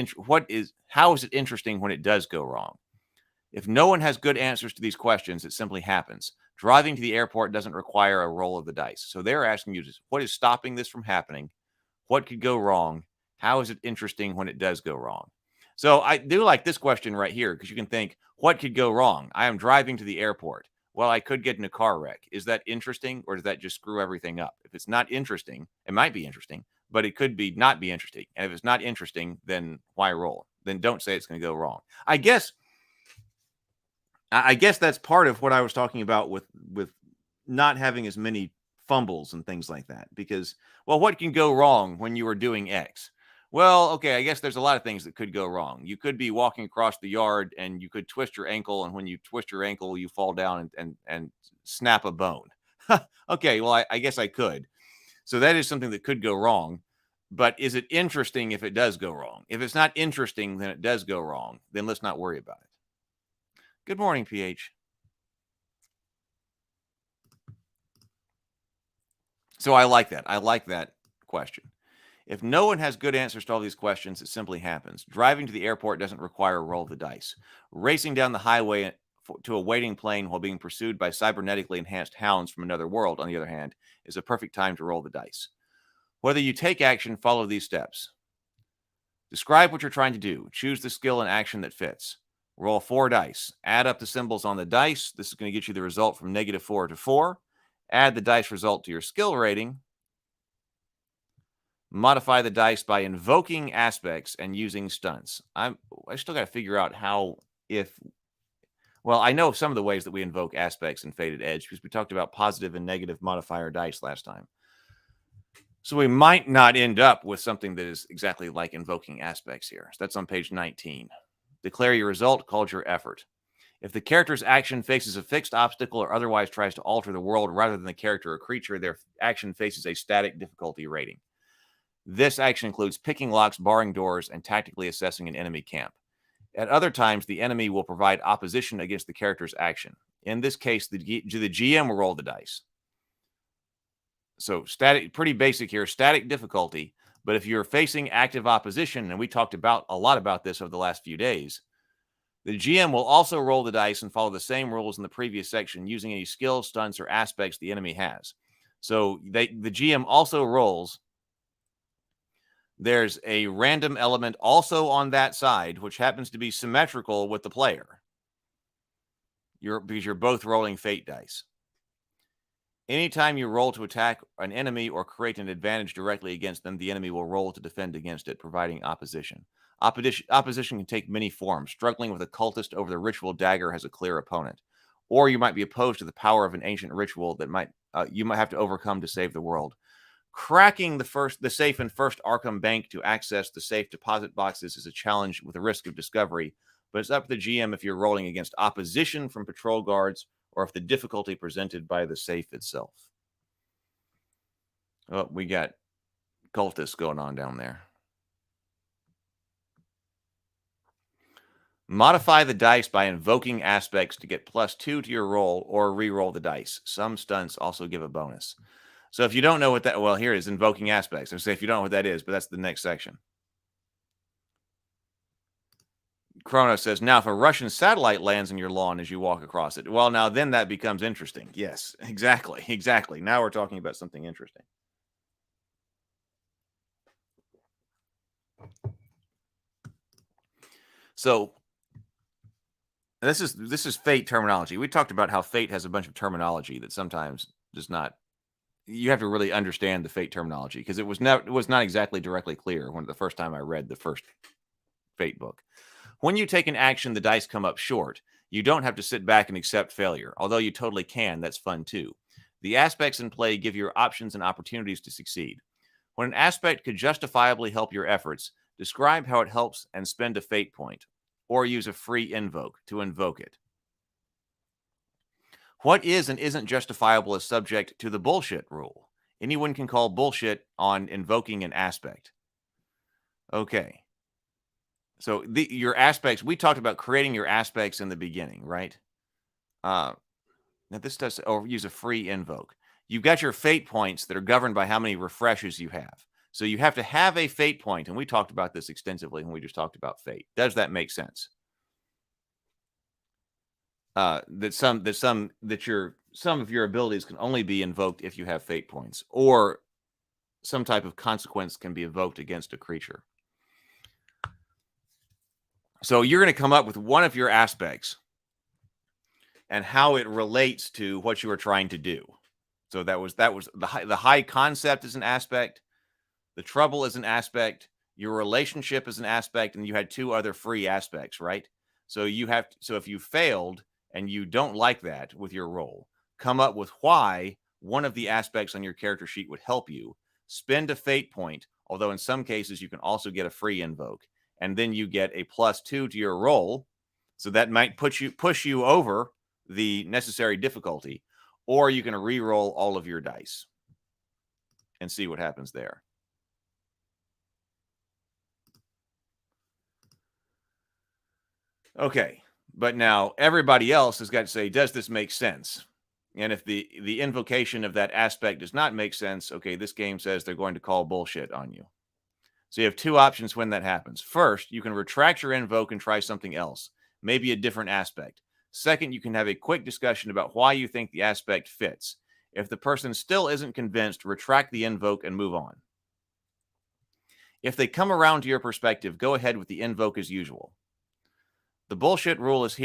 interesting when it does go wrong? If no one has good answers to these questions, it simply happens. Driving to the airport doesn't require a roll of the dice. So they're asking you, what is stopping this from happening? What could go wrong? How is it interesting when it does go wrong? So I do like this question right here, because you can think, what could go wrong? I am driving to the airport. Well, I could get in a car wreck. Is that interesting, or does that just screw everything up? If it's not interesting, it might be interesting, but it could be not be interesting. And if it's not interesting, then why roll? Then don't say it's going to go wrong. I guess that's part of what I was talking about with not having as many fumbles and things like that. Because, well, what can go wrong when you are doing X? Well, okay, I guess there's a lot of things that could go wrong. You could be walking across the yard and you could twist your ankle, and when you twist your ankle, you fall down and snap a bone. Okay, well, I guess I could. So that is something that could go wrong. But is it interesting if it does go wrong? If it's not interesting, then it does go wrong. Then let's not worry about it. Good morning, PH. So I like that. I like that question. If no one has good answers to all these questions, it simply happens. Driving to the airport doesn't require a roll of the dice. Racing down the highway to a waiting plane while being pursued by cybernetically enhanced hounds from another world, on the other hand, is a perfect time to roll the dice. Whether you take action, follow these steps. Describe what you're trying to do. Choose the skill and action that fits. Roll 4 dice. Add up the symbols on the dice. This is going to get you the result from -4 to 4. Add the dice result to your skill rating. Modify the dice by invoking aspects and using stunts. I still got to figure out well, I know some of the ways that we invoke aspects in Fated Edge, because we talked about positive and negative modifier dice last time. So we might not end up with something that is exactly like invoking aspects here. So that's on page 19. Declare your result, called your effort. If the character's action faces a fixed obstacle or otherwise tries to alter the world rather than the character or creature, their action faces a static difficulty rating. This action includes picking locks, barring doors, and tactically assessing an enemy camp. At other times, the enemy will provide opposition against the character's action. In this case, the GM will roll the dice. So static, pretty basic here, static difficulty. But if you're facing active opposition, and we talked about a lot about this over the last few days, the GM will also roll the dice and follow the same rules in the previous section, using any skills, stunts, or aspects the enemy has. So the GM also rolls. There's a random element also on that side, which happens to be symmetrical with the player. Because you're both rolling fate dice. Anytime you roll to attack an enemy or create an advantage directly against them, the enemy will roll to defend against it, providing opposition. Opposition can take many forms. Struggling with a cultist over the ritual dagger has a clear opponent. Or you might be opposed to the power of an ancient ritual that you might have to overcome to save the world. Cracking the safe in First Arkham Bank to access the safe deposit boxes is a challenge with a risk of discovery, but it's up to the GM if you're rolling against opposition from patrol guards or if the difficulty presented by the safe itself. Oh, we got cultists going on down there. Modify the dice by invoking aspects to get +2 to your roll or re-roll the dice. Some stunts also give a bonus. So if you don't know what that, well, here it is, invoking aspects. I say if you don't know what that is, but that's the next section. Chrono says, now if a Russian satellite lands on your lawn as you walk across it, well, now then that becomes interesting. Yes, exactly. Now we're talking about something interesting. So this is fate terminology. We talked about how fate has a bunch of terminology that sometimes does not. You have to really understand the fate terminology, because it was not exactly directly clear when the first time I read the first fate book. When you take an action, the dice come up short. You don't have to sit back and accept failure, although you totally can. That's fun too. The aspects in play give you options and opportunities to succeed. When an aspect could justifiably help your efforts, describe how it helps and spend a fate point, or use a free invoke to invoke it. What is and isn't justifiable is subject to the bullshit rule. Anyone can call bullshit on invoking an aspect. Okay. So your aspects, we talked about creating your aspects in the beginning, right? Now this does, or use a free invoke. You've got your fate points that are governed by how many refreshes you have. So you have to have a fate point, and we talked about this extensively when we just talked about fate. Does that make sense? some of your abilities can only be invoked if you have fate points, or some type of consequence can be invoked against a creature. So you're going to come up with one of your aspects and how it relates to what you are trying to do. So that was the high concept is an aspect, the trouble is an aspect, your relationship is an aspect, and you had two other free aspects, right? So if you failed and you don't like that with your roll, come up with why one of the aspects on your character sheet would help you. Spend a fate point, although in some cases you can also get a free invoke, and then you get a +2 to your roll. So that might push you over the necessary difficulty, or you can re-roll all of your dice and see what happens there. Okay, but now everybody else has got to say, does this make sense? And if the invocation of that aspect does not make sense, okay, this game says they're going to call bullshit on you. So you have two options when that happens. First, you can retract your invoke and try something else, maybe a different aspect. Second, you can have a quick discussion about why you think the aspect fits. If the person still isn't convinced, retract the invoke and move on. If they come around to your perspective, go ahead with the invoke as usual. The bullshit rule is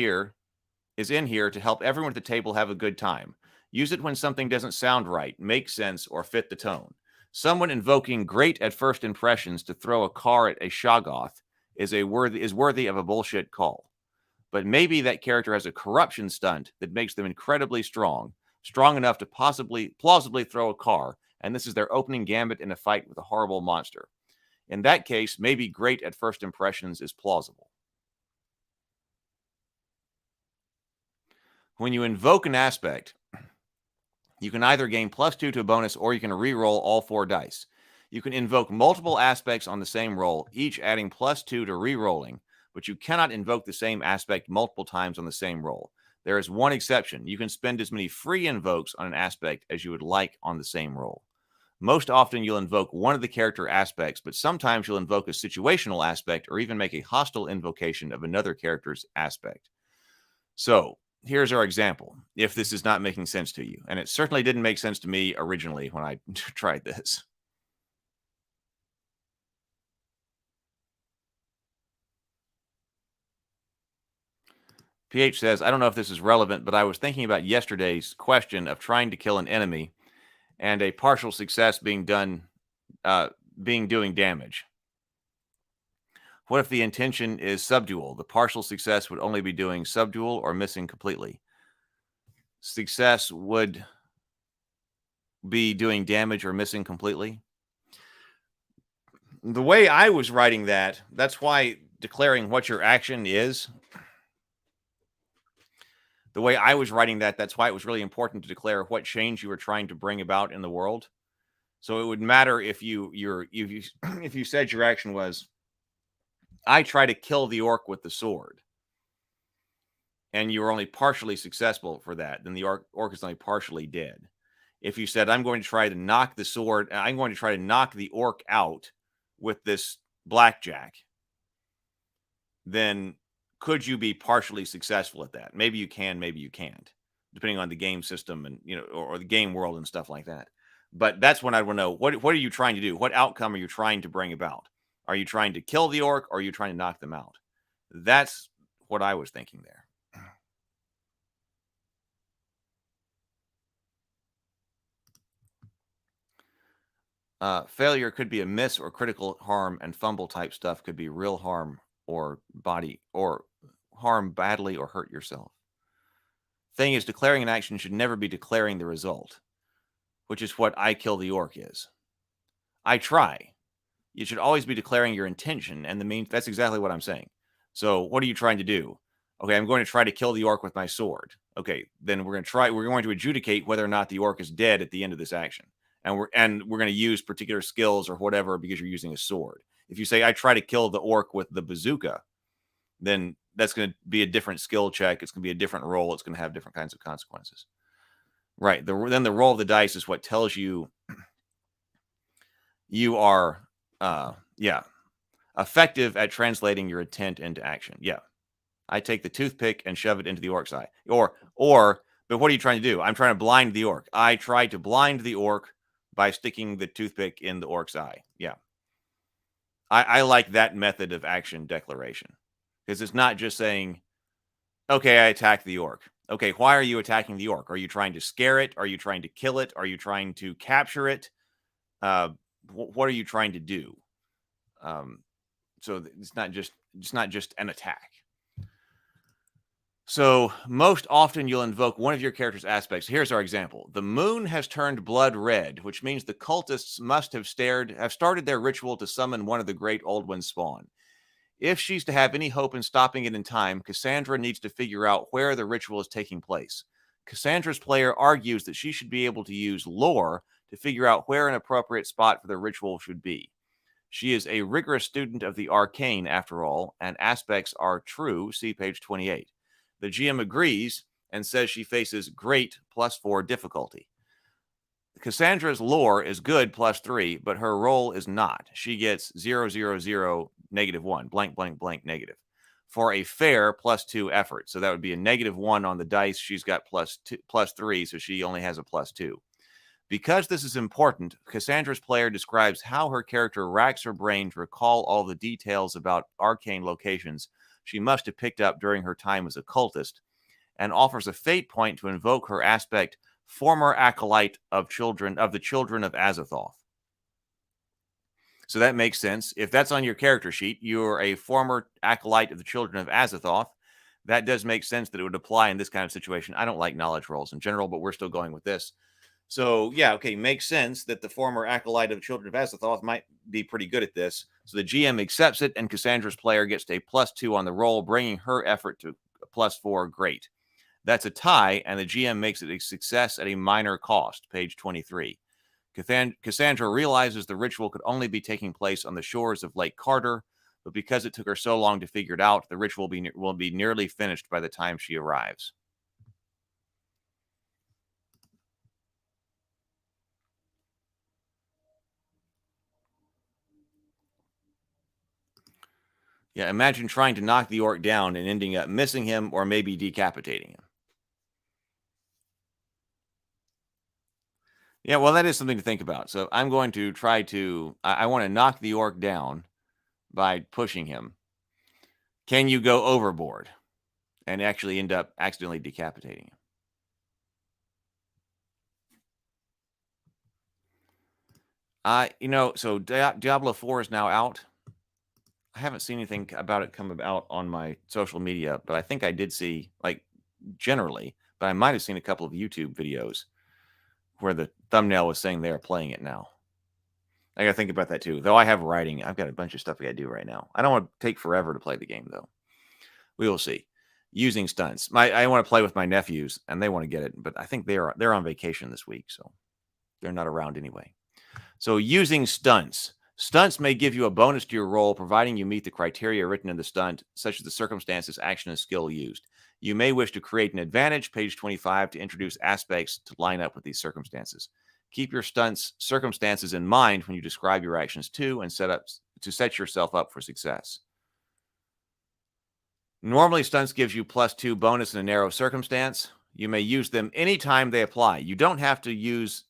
in here to help everyone at the table have a good time. Use it when something doesn't sound right, make sense, or fit the tone. Someone invoking great at first impressions to throw a car at a Shoggoth is worthy of a bullshit call. But maybe that character has a corruption stunt that makes them incredibly strong enough to plausibly throw a car, and this is their opening gambit in a fight with a horrible monster. In that case, maybe great at first impressions is plausible. When you invoke an aspect, you can either gain +2 to a bonus, or you can re-roll all 4 dice. You can invoke multiple aspects on the same roll, each adding +2 to re-rolling, but you cannot invoke the same aspect multiple times on the same roll. There is one exception. You can spend as many free invokes on an aspect as you would like on the same roll. Most often, you'll invoke one of the character aspects, but sometimes you'll invoke a situational aspect or even make a hostile invocation of another character's aspect. So, here's our example, if this is not making sense to you. And it certainly didn't make sense to me originally when I tried this. PH says, I don't know if this is relevant, but I was thinking about yesterday's question of trying to kill an enemy and a partial success doing damage. What if the intention is subdual? The partial success would only be doing subdual or missing completely. Success would be doing damage or missing completely. The way I was writing that's why declaring what your action is. The way I was writing that's why it was really important to declare what change you were trying to bring about in the world. So it would matter if you said your action was, I try to kill the orc with the sword, and you were only partially successful for that, then the orc is only partially dead. If you said, I'm going to try to knock the orc out with this blackjack, then could you be partially successful at that? Maybe you can, maybe you can't, depending on the game system and, or the game world and stuff like that. But that's when I want to know, what are you trying to do? What outcome are you trying to bring about? Are you trying to kill the orc, or are you trying to knock them out? That's what I was thinking there. Failure could be a miss or critical harm, and fumble type stuff could be real harm or body or harm badly or hurt yourself. Thing is, declaring an action should never be declaring the result, which is what I kill the orc is. I try. You should always be declaring your intention and the means. That's exactly what I'm saying. So what are you trying to do? Okay, I'm going to try to kill the orc with my sword. Okay, then we're going to adjudicate whether or not the orc is dead at the end of this action. And we're going to use particular skills or whatever because you're using a sword. If you say, I try to kill the orc with the bazooka, then that's going to be a different skill check. It's going to be a different roll. It's going to have different kinds of consequences. Right. Then the roll of the dice is what tells you you are, effective at translating your intent into action. Yeah. I take the toothpick and shove it into the orc's eye. But what are you trying to do? I'm trying to blind the orc. I try to blind the orc by sticking the toothpick in the orc's eye. Yeah. I like that method of action declaration, because it's not just saying, okay, I attack the orc. Okay, why are you attacking the orc? Are you trying to scare it? Are you trying to kill it? Are you trying to capture it? What are you trying to do? So it's not just an attack. So most often you'll invoke one of your character's aspects. Here's our example. The moon has turned blood red, which means the cultists must have started their ritual to summon one of the great old one's spawn. If she's to have any hope in stopping it in time, Cassandra needs to figure out where the ritual is taking place. Cassandra's player argues that she should be able to use lore to figure out where an appropriate spot for the ritual should be. She is a rigorous student of the arcane, after all, and aspects are true. See page 28. The GM agrees and says she faces great +4 difficulty. Cassandra's lore is good +3, but her roll is not. She gets 0, 0, 0, -1, blank, blank, blank, negative. For a fair +2 effort. So that would be a -1 on the dice. She's got +3, so she only has a +2. Because this is important, Cassandra's player describes how her character racks her brain to recall all the details about arcane locations she must have picked up during her time as a cultist, and offers a fate point to invoke her aspect, former acolyte of the children of Azathoth. So that makes sense. If that's on your character sheet, you're a former acolyte of the children of Azathoth. That does make sense that it would apply in this kind of situation. I don't like knowledge rolls in general, but we're still going with this. So, yeah, okay, makes sense that the former acolyte of the children of Azathoth might be pretty good at this. So the GM accepts it, and Cassandra's player gets a +2 on the roll, bringing her effort to +4. Great. That's a tie, and the GM makes it a success at a minor cost, page 23. Cassandra realizes the ritual could only be taking place on the shores of Lake Carter, but because it took her so long to figure it out, the ritual will be nearly finished by the time she arrives. Yeah, imagine trying to knock the orc down and ending up missing him or maybe decapitating him. Yeah, well, that is something to think about. So I'm going to try to, I want to knock the orc down by pushing him. Can you go overboard and actually end up accidentally decapitating him? So Diablo 4 is now out. I haven't seen anything about it come about on my social media, but I think I did see, generally, but I might have seen a couple of YouTube videos where the thumbnail was saying they are playing it now. I got to think about that too. Though I have writing, I've got a bunch of stuff I got to do right now. I don't want to take forever to play the game, though. We will see. Using stunts. I want to play with my nephews, and they want to get it, but I think they're on vacation this week, so they're not around anyway. So using stunts. Stunts may give you a bonus to your roll, providing you meet the criteria written in the stunt, such as the circumstances, action, and skill used. You may wish to create an advantage, page 25, to introduce aspects to line up with these circumstances. Keep your stunts circumstances in mind when you describe your actions too, and set yourself up for success. Normally, stunts gives you +2 bonus in a narrow circumstance. You may use them anytime they apply. You don't have to use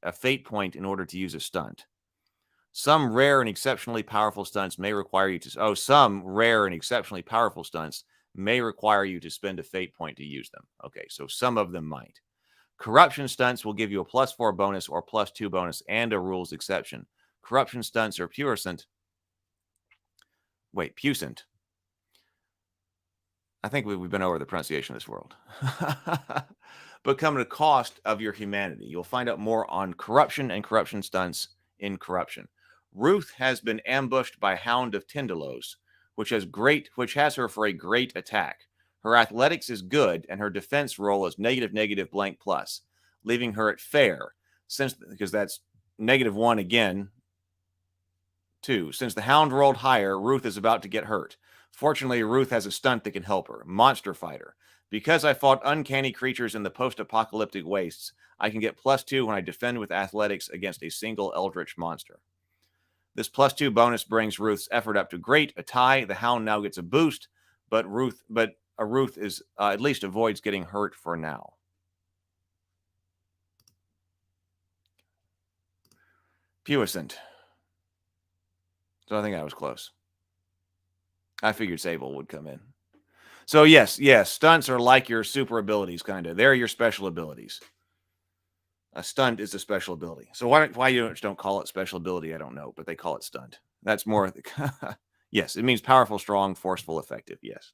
a fate point in order to use a stunt. Some rare and exceptionally powerful stunts may require you to spend a fate point to use them. Okay, so some of them might. Corruption stunts will give you a +4 bonus or +2 bonus and a rules exception. Corruption stunts are puissant. I think we've been over the pronunciation of this world. But come at a cost of your humanity. You'll find out more on corruption and corruption stunts in Corruption. Ruth has been ambushed by Hound of Tindalos, which has her for a great attack. Her athletics is good, and her defense roll is -, blank plus, leaving her at fair, because that's -1 again. 2. Since the Hound rolled higher, Ruth is about to get hurt. Fortunately, Ruth has a stunt that can help her. Monster Fighter. Because I fought uncanny creatures in the post-apocalyptic wastes, I can get +2 when I defend with athletics against a single eldritch monster. This +2 bonus brings Ruth's effort up to great, a tie. The Hound now gets a boost, but Ruth is at least avoids getting hurt for now. Puissant. So I think I was close. I figured Sable would come in. So yes, stunts are like your super abilities, kind of. They're your special abilities. A stunt is a special ability. So why you don't call it special ability, I don't know, but they call it stunt. That's more. Yes, it means powerful, strong, forceful, effective. Yes.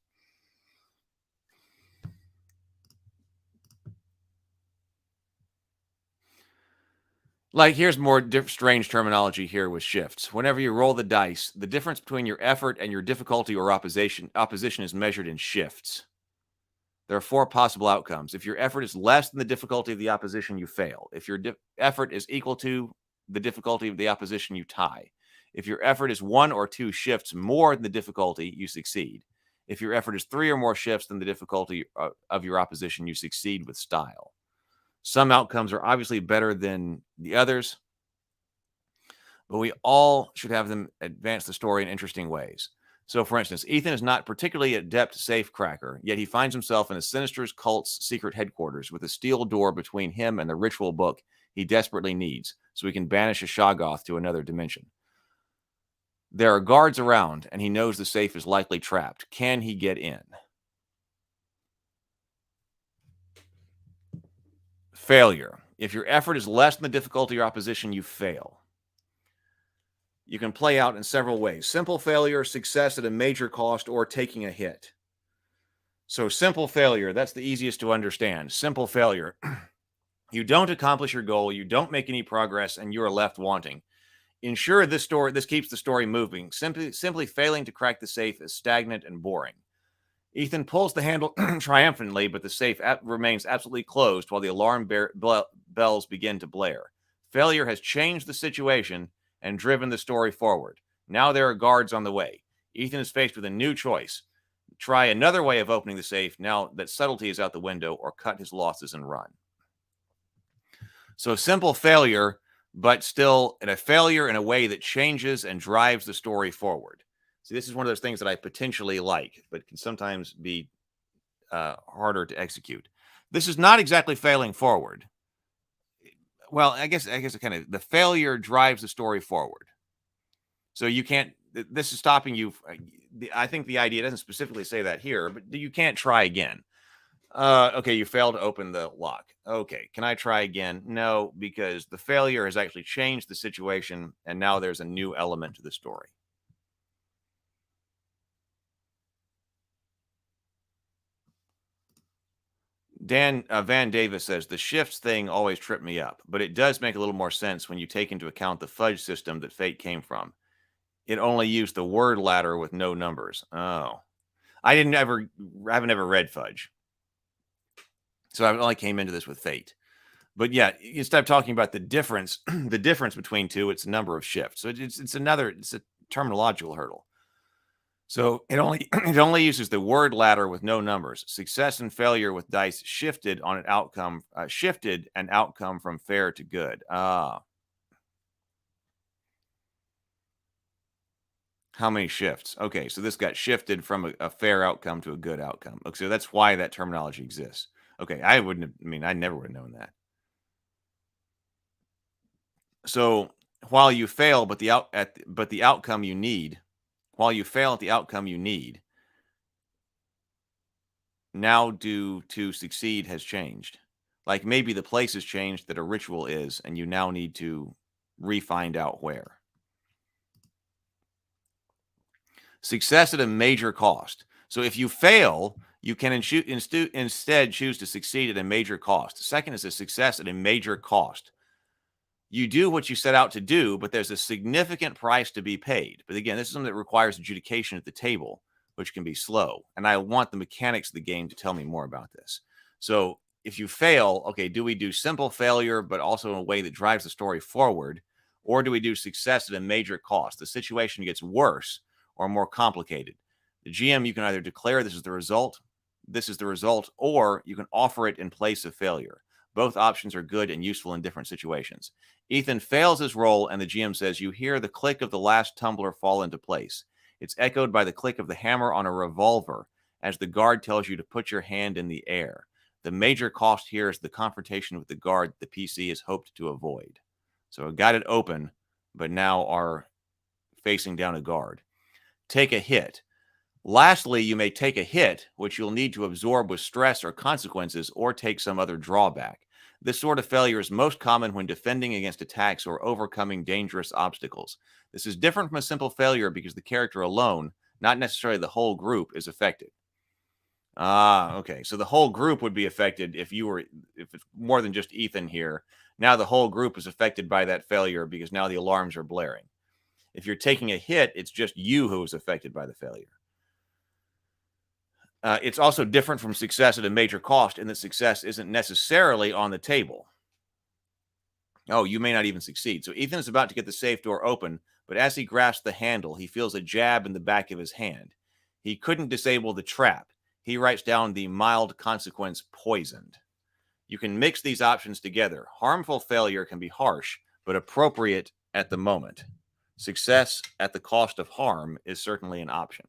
Like, here's more strange terminology here with shifts. Whenever you roll the dice, the difference between your effort and your difficulty or opposition is measured in shifts. There are 4 possible outcomes. If your effort is less than the difficulty of the opposition, you fail. If your effort is equal to the difficulty of the opposition, you tie. If your effort is 1 or 2 shifts more than the difficulty, you succeed. If your effort is 3 or more shifts than the difficulty of your opposition, you succeed with style. Some outcomes are obviously better than the others, but we all should have them advance the story in interesting ways. So, for instance, Ethan is not particularly adept safe cracker, yet he finds himself in a sinister cult's secret headquarters with a steel door between him and the ritual book he desperately needs so he can banish a Shoggoth to another dimension. There are guards around, and he knows the safe is likely trapped. Can he get in? Failure. If your effort is less than the difficulty of your opposition, you fail. You can play out in several ways. Simple failure, success at a major cost, or taking a hit. So simple failure, that's the easiest to understand. Simple failure. You don't accomplish your goal, you don't make any progress, and you are left wanting. Ensure this keeps the story moving. Simply failing to crack the safe is stagnant and boring. Ethan pulls the handle triumphantly, but the safe remains absolutely closed while the alarm bells begin to blare. Failure has changed the situation and driven the story forward. Now there are guards on the way. Ethan is faced with a new choice. Try another way of opening the safe now that subtlety is out the window, or cut his losses and run. So simple failure, but still a failure in a way that changes and drives the story forward. See, this is one of those things that I potentially like, but can sometimes be harder to execute. This is not exactly failing forward. Well, I guess it kind of, the failure drives the story forward. So you can't, this is stopping you. I think the idea doesn't specifically say that here, but you can't try again. Okay, you failed to open the lock. Okay, can I try again? No, because the failure has actually changed the situation, and now there's a new element to the story. Van Davis says, the shifts thing always tripped me up, but it does make a little more sense when you take into account the fudge system that Fate came from. It only used the word ladder with no numbers. Oh. I haven't ever read fudge. So I only came into this with Fate. But yeah, instead of talking about the difference between two, it's a number of shifts. So it's a terminological hurdle. So it only uses the word ladder with no numbers. Success and failure with dice shifted an outcome from fair to good. How many shifts? Okay, so this got shifted from a fair outcome to a good outcome. Okay, so that's why that terminology exists. Okay, I never would have known that. So while you fail, but the outcome you need. While you fail at the outcome you need, now due to succeed has changed. Like maybe the place has changed that a ritual is, and you now need to re-find out where. Success at a major cost. So if you fail, you can instead choose to succeed at a major cost. The second is a success at a major cost. You do what you set out to do, but there's a significant price to be paid. But again, this is something that requires adjudication at the table, which can be slow. And I want the mechanics of the game to tell me more about this. So if you fail, okay, do we do simple failure, but also in a way that drives the story forward? Or do we do success at a major cost? The situation gets worse or more complicated. The GM, you can either declare this is the result, or you can offer it in place of failure. Both options are good and useful in different situations. Ethan fails his roll, and the GM says, you hear the click of the last tumbler fall into place. It's echoed by the click of the hammer on a revolver as the guard tells you to put your hand in the air. The major cost here is the confrontation with the guard the PC is hoped to avoid. So got it open, but now are facing down a guard. Take a hit. Lastly, you may take a hit, which you'll need to absorb with stress or consequences, or take some other drawback. This sort of failure is most common when defending against attacks or overcoming dangerous obstacles. This is different from a simple failure because the character alone, not necessarily the whole group, is affected. Okay. So the whole group would be affected if it's more than just Ethan here. Now the whole group is affected by that failure because now the alarms are blaring. If you're taking a hit, it's just you who is affected by the failure. It's also different from success at a major cost in that success isn't necessarily on the table. Oh, you may not even succeed. So Ethan is about to get the safe door open, but as he grasps the handle, he feels a jab in the back of his hand. He couldn't disable the trap. He writes down the mild consequence poisoned. You can mix these options together. Harmful failure can be harsh, but appropriate at the moment. Success at the cost of harm is certainly an option.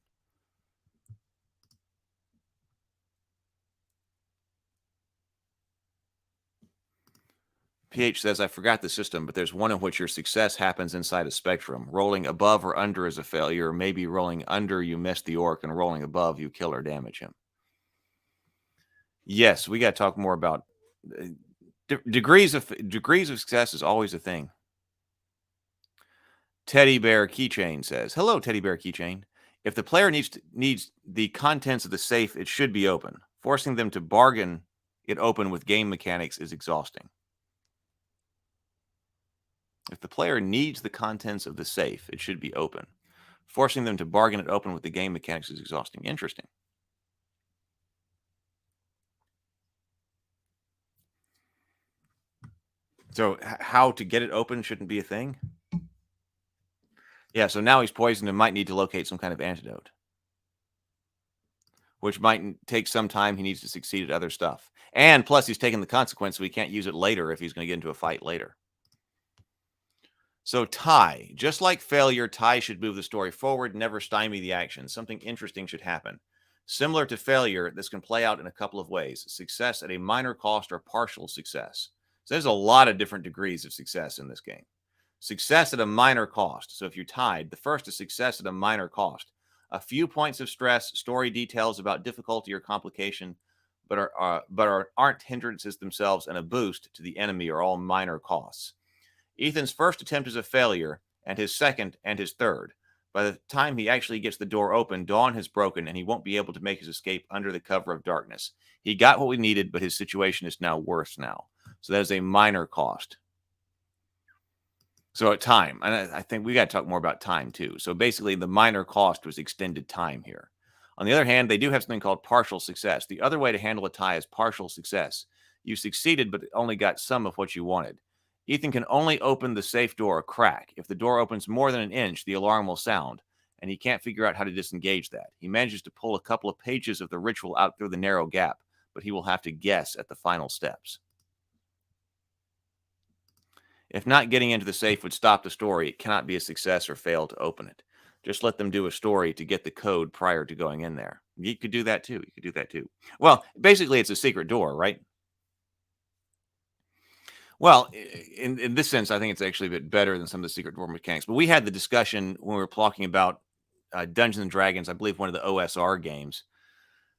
PH says, I forgot the system, but there's one in which your success happens inside a spectrum. Rolling above or under is a failure. Maybe rolling under, you miss the orc, and rolling above, you kill or damage him. Yes, we got to talk more about degrees of success is always a thing. Teddy Bear Keychain says, hello, Teddy Bear Keychain. If the player needs the contents of the safe, it should be open. Forcing them to bargain it open with game mechanics is exhausting. If the player needs the contents of the safe, it should be open. Forcing them to bargain it open with the game mechanics is exhausting. Interesting. So how to get it open shouldn't be a thing? Yeah, so now he's poisoned and might need to locate some kind of antidote, which might take some time. He needs to succeed at other stuff. And plus, he's taking the consequence, so he can't use it later if he's going to get into a fight later. So tie. Just like failure, tie should move the story forward, never stymie the action. Something interesting should happen. Similar to failure, this can play out in a couple of ways. Success at a minor cost or partial success. So there's a lot of different degrees of success in this game. Success at a minor cost. So if you're tied, the first is success at a minor cost. A few points of stress, story details about difficulty or complication, but aren't hindrances themselves, and a boost to the enemy are all minor costs. Ethan's first attempt is a failure, and his second and his third. By the time he actually gets the door open, dawn has broken, and he won't be able to make his escape under the cover of darkness. He got what we needed, but his situation is now worse now. So that is a minor cost. So at time, and I think we got to talk more about time too. So basically, the minor cost was extended time here. On the other hand, they do have something called partial success. The other way to handle a tie is partial success. You succeeded, but only got some of what you wanted. Ethan can only open the safe door a crack. If the door opens more than an inch, the alarm will sound, and he can't figure out how to disengage that. He manages to pull a couple of pages of the ritual out through the narrow gap, but he will have to guess at the final steps. If not getting into the safe would stop the story, it cannot be a success or fail to open it. Just let them do a story to get the code prior to going in there. You could do that too. You could do that too. Well, basically, it's a secret door, right? Well, in this sense, I think it's actually a bit better than some of the secret door mechanics. But we had the discussion when we were talking about Dungeons and Dragons, I believe one of the OSR games.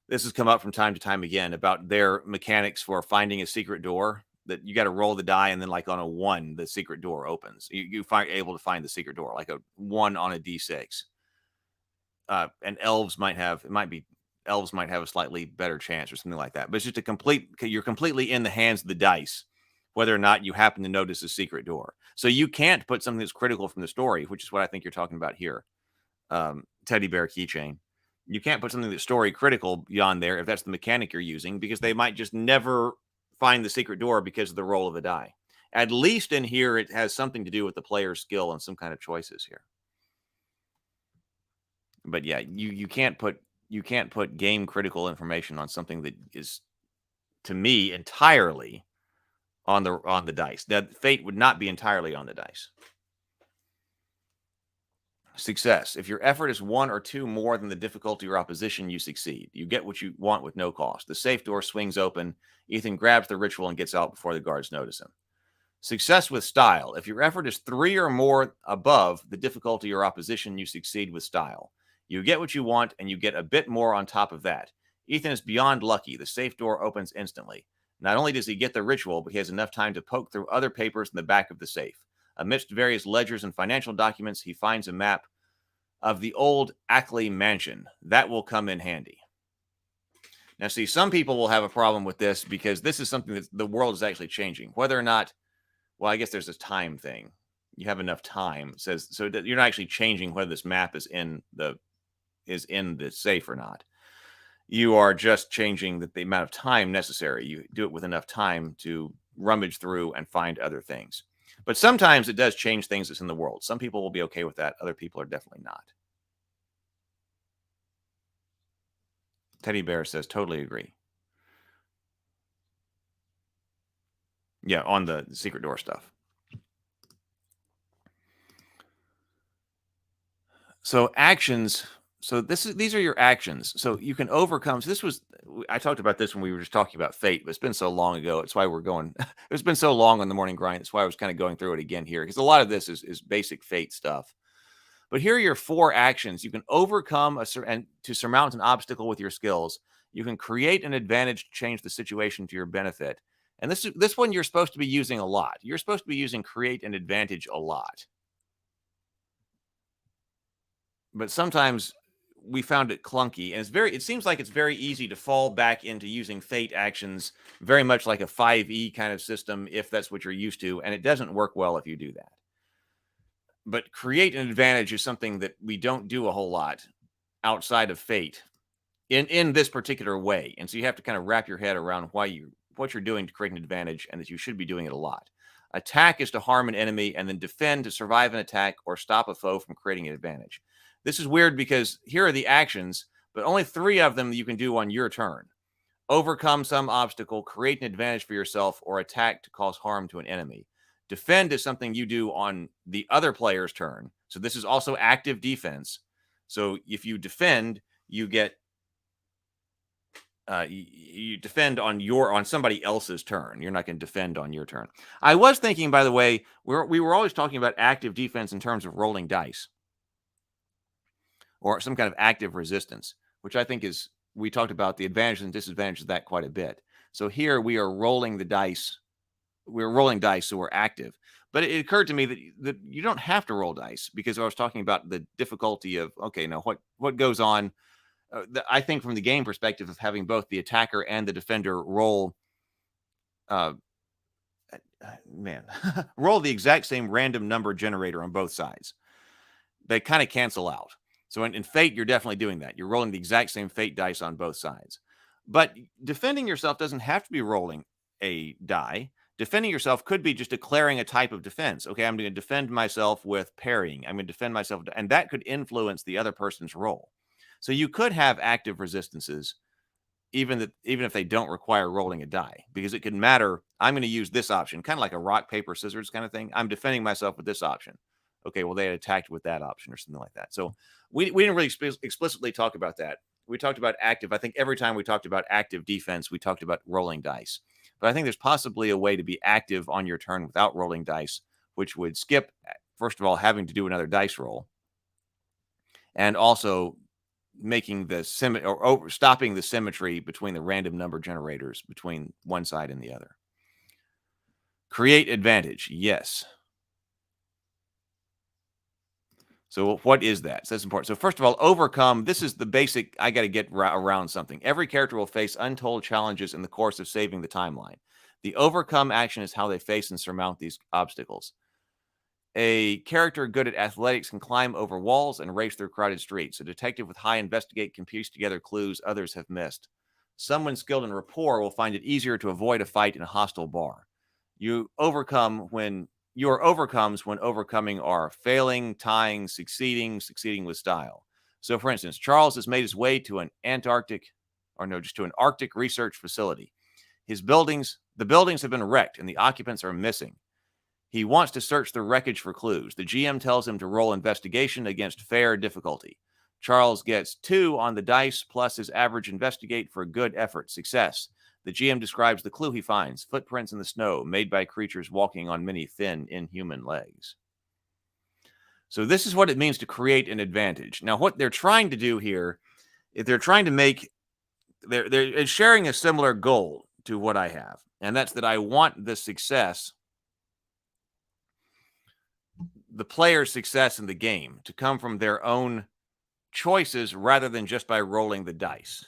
This has come up from time to time again about their mechanics for finding a secret door, that you got to roll the die, and then like on a 1, the secret door opens. You find able to find the secret door, like a 1 on a D6. And elves might have a slightly better chance or something like that. But it's just you're completely in the hands of the dice, whether or not you happen to notice a secret door. So you can't put something that's critical from the story, which is what I think you're talking about here. Teddy Bear Keychain. You can't put something that's story critical beyond there if that's the mechanic you're using, because they might just never find the secret door because of the roll of the die. At least in here, it has something to do with the player's skill and some kind of choices here. But yeah, you can't put game critical information on something that is, to me, entirely on the dice. That fate would not be entirely on the dice. Success. If your effort is 1 or 2 more than the difficulty or opposition, you succeed. You get what you want with no cost. The safe door swings open. Ethan grabs the ritual and gets out before the guards notice him. Success with style. If your effort is 3 or more above the difficulty or opposition, you succeed with style. You get what you want, and you get a bit more on top of that. Ethan is beyond lucky. The safe door opens instantly. Not only does he get the ritual, but he has enough time to poke through other papers in the back of the safe. Amidst various ledgers and financial documents, he finds a map of the old Ackley mansion. That will come in handy. Now, see, some people will have a problem with this because this is something that the world is actually changing. Whether or not, well, I guess there's this time thing. You have enough time, says, so that you're not actually changing whether this map is in the safe or not. You are just changing the amount of time necessary. You do it with enough time to rummage through and find other things. But sometimes it does change things that's in the world. Some people will be okay with that. Other people are definitely not. Teddy Bear says, totally agree. Yeah, on the secret door stuff. So actions. So these are your actions. So you can overcome. So I talked about this when we were just talking about fate, but it's been so long ago. It's why we're going. It's been so long on the morning grind. That's why I was kind of going through it again here, because a lot of this is basic fate stuff. But here are your 4 actions. You can overcome and to surmount an obstacle with your skills. You can create an advantage to change the situation to your benefit. And this one you're supposed to be using a lot. You're supposed to be using create an advantage a lot. But sometimes we found it clunky, and it seems like it's very easy to fall back into using fate actions very much like a 5e kind of system if that's what you're used to, and it doesn't work well if you do that. But create an advantage is something that we don't do a whole lot outside of fate in this particular way. And so you have to kind of wrap your head around what you're doing to create an advantage, and that you should be doing it a lot. Attack is to harm an enemy, and then defend to survive an attack or stop a foe from creating an advantage. This is weird because here are the actions, but only 3 of them you can do on your turn. Overcome some obstacle, create an advantage for yourself, or attack to cause harm to an enemy. Defend is something you do on the other player's turn. So this is also active defense. So if you defend, you get you defend on somebody else's turn. You're not going to defend on your turn. I was thinking, by the way, we were always talking about active defense in terms of rolling dice, or some kind of active resistance, which I think we talked about the advantages and disadvantages of that quite a bit. So here we are rolling the dice. We're rolling dice, so we're active. But it occurred to me that you don't have to roll dice, because I was talking about the difficulty of, okay, now what goes on. I think from the game perspective of having both the attacker and the defender roll, roll the exact same random number generator on both sides. They kind of cancel out. So in Fate, you're definitely doing that. You're rolling the exact same Fate dice on both sides. But defending yourself doesn't have to be rolling a die. Defending yourself could be just declaring a type of defense. Okay, I'm going to defend myself with parrying. I'm going to defend myself, and that could influence the other person's roll. So you could have active resistances, even if they don't require rolling a die, because it could matter. I'm going to use this option, kind of like a rock, paper, scissors kind of thing. I'm defending myself with this option. Okay, well, they had attacked with that option or something like that. So we didn't really explicitly talk about that. We talked about active. I think every time we talked about active defense, we talked about rolling dice. But I think there's possibly a way to be active on your turn without rolling dice, which would skip, first of all, having to do another dice roll, and also making the stopping the symmetry between the random number generators between one side and the other. Create advantage, yes. So what is that? So that's important. So first of all, overcome. This is the basic. I got to get around something. Every character will face untold challenges in the course of saving the timeline. The overcome action is how they face and surmount these obstacles. A character good at athletics can climb over walls and race through crowded streets. A detective with high investigate can piece together clues others have missed. Someone skilled in rapport will find it easier to avoid a fight in a hostile bar. Your overcomes when overcoming are failing, tying, succeeding with style. So, for instance, Charles has made his way to an Arctic research facility. The buildings have been wrecked and the occupants are missing. He wants to search the wreckage for clues. The GM tells him to roll investigation against fair difficulty. Charles gets 2 on the dice plus his average investigate for good effort, success. The GM describes the clue he finds, footprints in the snow made by creatures walking on many thin, inhuman legs. So this is what it means to create an advantage. Now, what they're trying to do here, if they're trying to make, they're sharing a similar goal to what I have, and that's that I want the success, the player's success in the game, to come from their own choices rather than just by rolling the dice.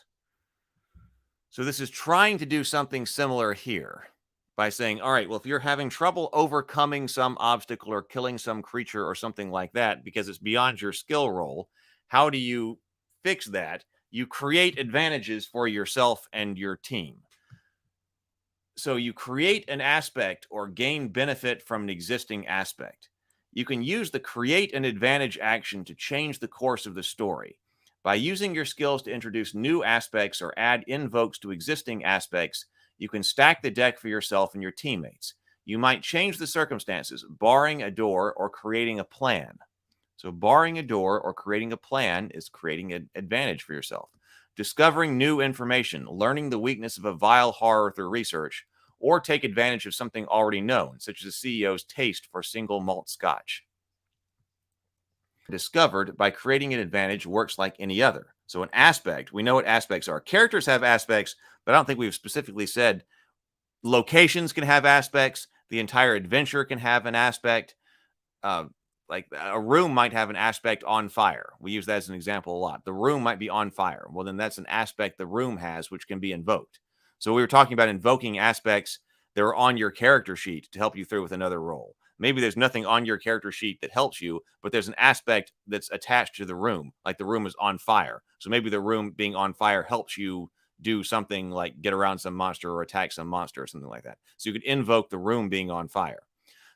So this is trying to do something similar here by saying, all right, well, if you're having trouble overcoming some obstacle or killing some creature or something like that because it's beyond your skill roll, how do you fix that? You create advantages for yourself and your team. So you create an aspect or gain benefit from an existing aspect. You can use the create an advantage action to change the course of the story. By using your skills to introduce new aspects or add invokes to existing aspects, you can stack the deck for yourself and your teammates. You might change the circumstances, barring a door or creating a plan. So barring a door or creating a plan is creating an advantage for yourself. Discovering new information, learning the weakness of a vile horror through research, or take advantage of something already known, such as the CEO's taste for single malt scotch. Discovered by creating an advantage works like any other. So an aspect, we know what aspects are. Characters have aspects, but I don't think we've specifically said locations can have aspects. The entire adventure can have an aspect. Like a room might have an aspect on fire. We use that as an example a lot. The room might be on fire. Well, then that's an aspect the room has, which can be invoked. So we were talking about invoking aspects that are on your character sheet to help you through with another roll. Maybe there's nothing on your character sheet that helps you, but there's an aspect that's attached to the room, like the room is on fire. So maybe the room being on fire helps you do something like get around some monster or attack some monster or something like that. So you could invoke the room being on fire.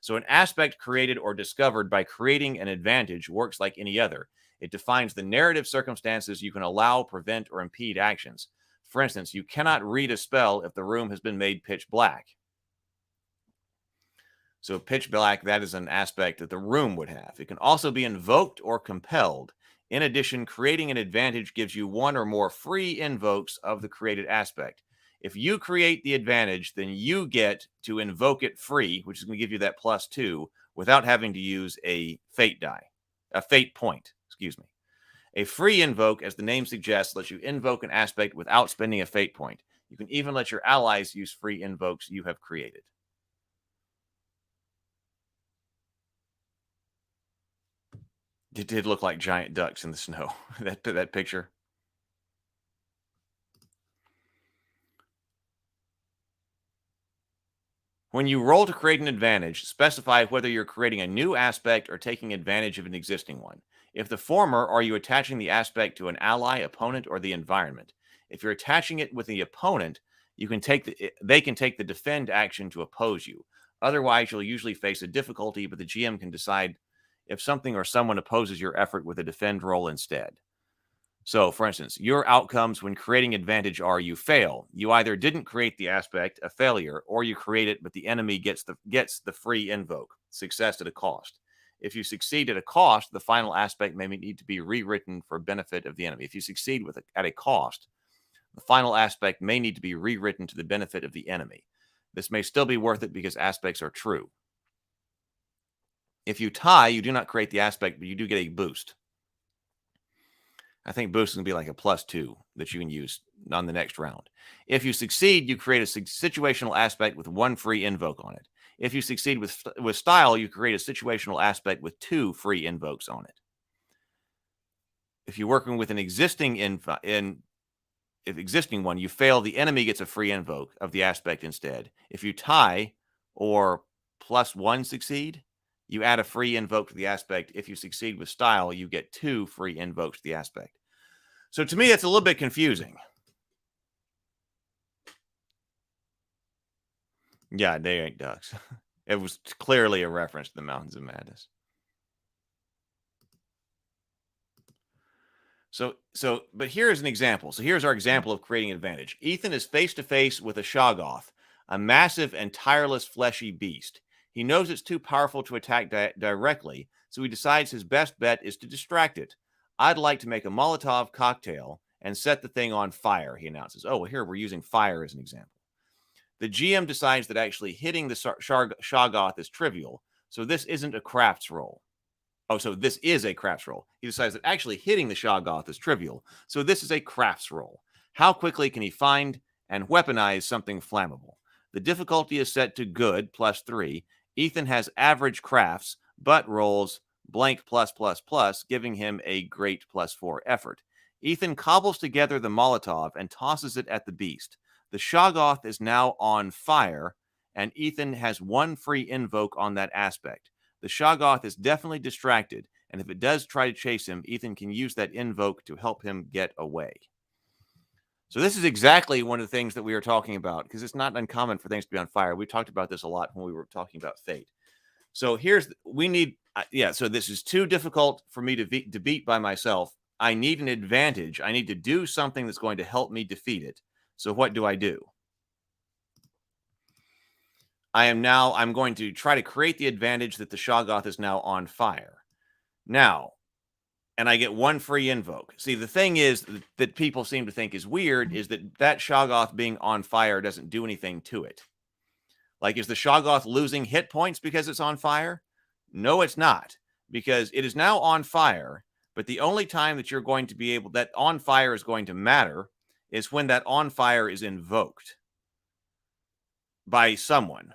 So an aspect created or discovered by creating an advantage works like any other. It defines the narrative circumstances you can allow, prevent, or impede actions. For instance, you cannot read a spell if the room has been made pitch black. So pitch black, that is an aspect that the room would have. It can also be invoked or compelled. In addition, creating an advantage gives you one or more free invokes of the created aspect. If you create the advantage, then you get to invoke it free, which is going to give you that +2 without having to use a fate die, a fate point, excuse me. A free invoke, as the name suggests, lets you invoke an aspect without spending a fate point. You can even let your allies use free invokes you have created. It did look like giant ducks in the snow, that picture. When you roll to create an advantage, specify whether you're creating a new aspect or taking advantage of an existing one. If the former, are you attaching the aspect to an ally, opponent, or the environment? If you're attaching it with the opponent, they can take the defend action to oppose you. Otherwise, you'll usually face a difficulty, but the GM can decide if something or someone opposes your effort with a defend roll instead. So, for instance, your outcomes when creating advantage are you fail. You either didn't create the aspect, a failure, or you create it, but the enemy gets the free invoke, success at a cost. If you succeed at a cost, the final aspect may need to be rewritten for benefit of the enemy. If you succeed at a cost, the final aspect may need to be rewritten to the benefit of the enemy. This may still be worth it because aspects are true. If you tie, you do not create the aspect, but you do get a boost. I think boost is going to be like a +2 that you can use on the next round. If you succeed, you create a situational aspect with 1 free invoke on it. If you succeed with style, you create a situational aspect with 2 free invokes on it. If you're working with an existing existing one, you fail, the enemy gets a free invoke of the aspect instead. If you tie or +1 succeed, you add a free invoke to the aspect. If you succeed with style, you get 2 free invokes to the aspect. So to me, that's a little bit confusing. Yeah, they ain't ducks. It was clearly a reference to the Mountains of Madness. But here's an example. So here's our example of creating an advantage. Ethan is face to face with a Shoggoth, a massive and tireless fleshy beast. He knows it's too powerful to attack directly, so he decides his best bet is to distract it. I'd like to make a Molotov cocktail and set the thing on fire, he announces. Oh, well, here we're using fire as an example. The GM decides that actually hitting the Shoggoth is trivial, so this isn't a crafts roll. Oh, so this is a crafts roll. He decides that actually hitting the Shoggoth is trivial, so this is a crafts roll. How quickly can he find and weaponize something flammable? The difficulty is set to good, +3. Ethan has average crafts, but rolls blank +++, giving him a great +4 effort. Ethan cobbles together the Molotov and tosses it at the beast. The Shoggoth is now on fire, and Ethan has 1 free invoke on that aspect. The Shoggoth is definitely distracted, and if it does try to chase him, Ethan can use that invoke to help him get away. So this is exactly one of the things that we were talking about, because it's not uncommon for things to be on fire. We talked about this a lot when we were talking about Fate. So so this is too difficult for me to beat by myself. I need an advantage. I need to do something that's going to help me defeat it. So what do? I'm going to try to create the advantage that the Shoggoth is now on fire. Now, and I get 1 free invoke. See, the thing is that people seem to think is weird is that Shoggoth being on fire doesn't do anything to it. Like, is the Shoggoth losing hit points because it's on fire? No, it's not, because it is now on fire, but the only time that you're going to be able, that on fire is going to matter is when that on fire is invoked by someone.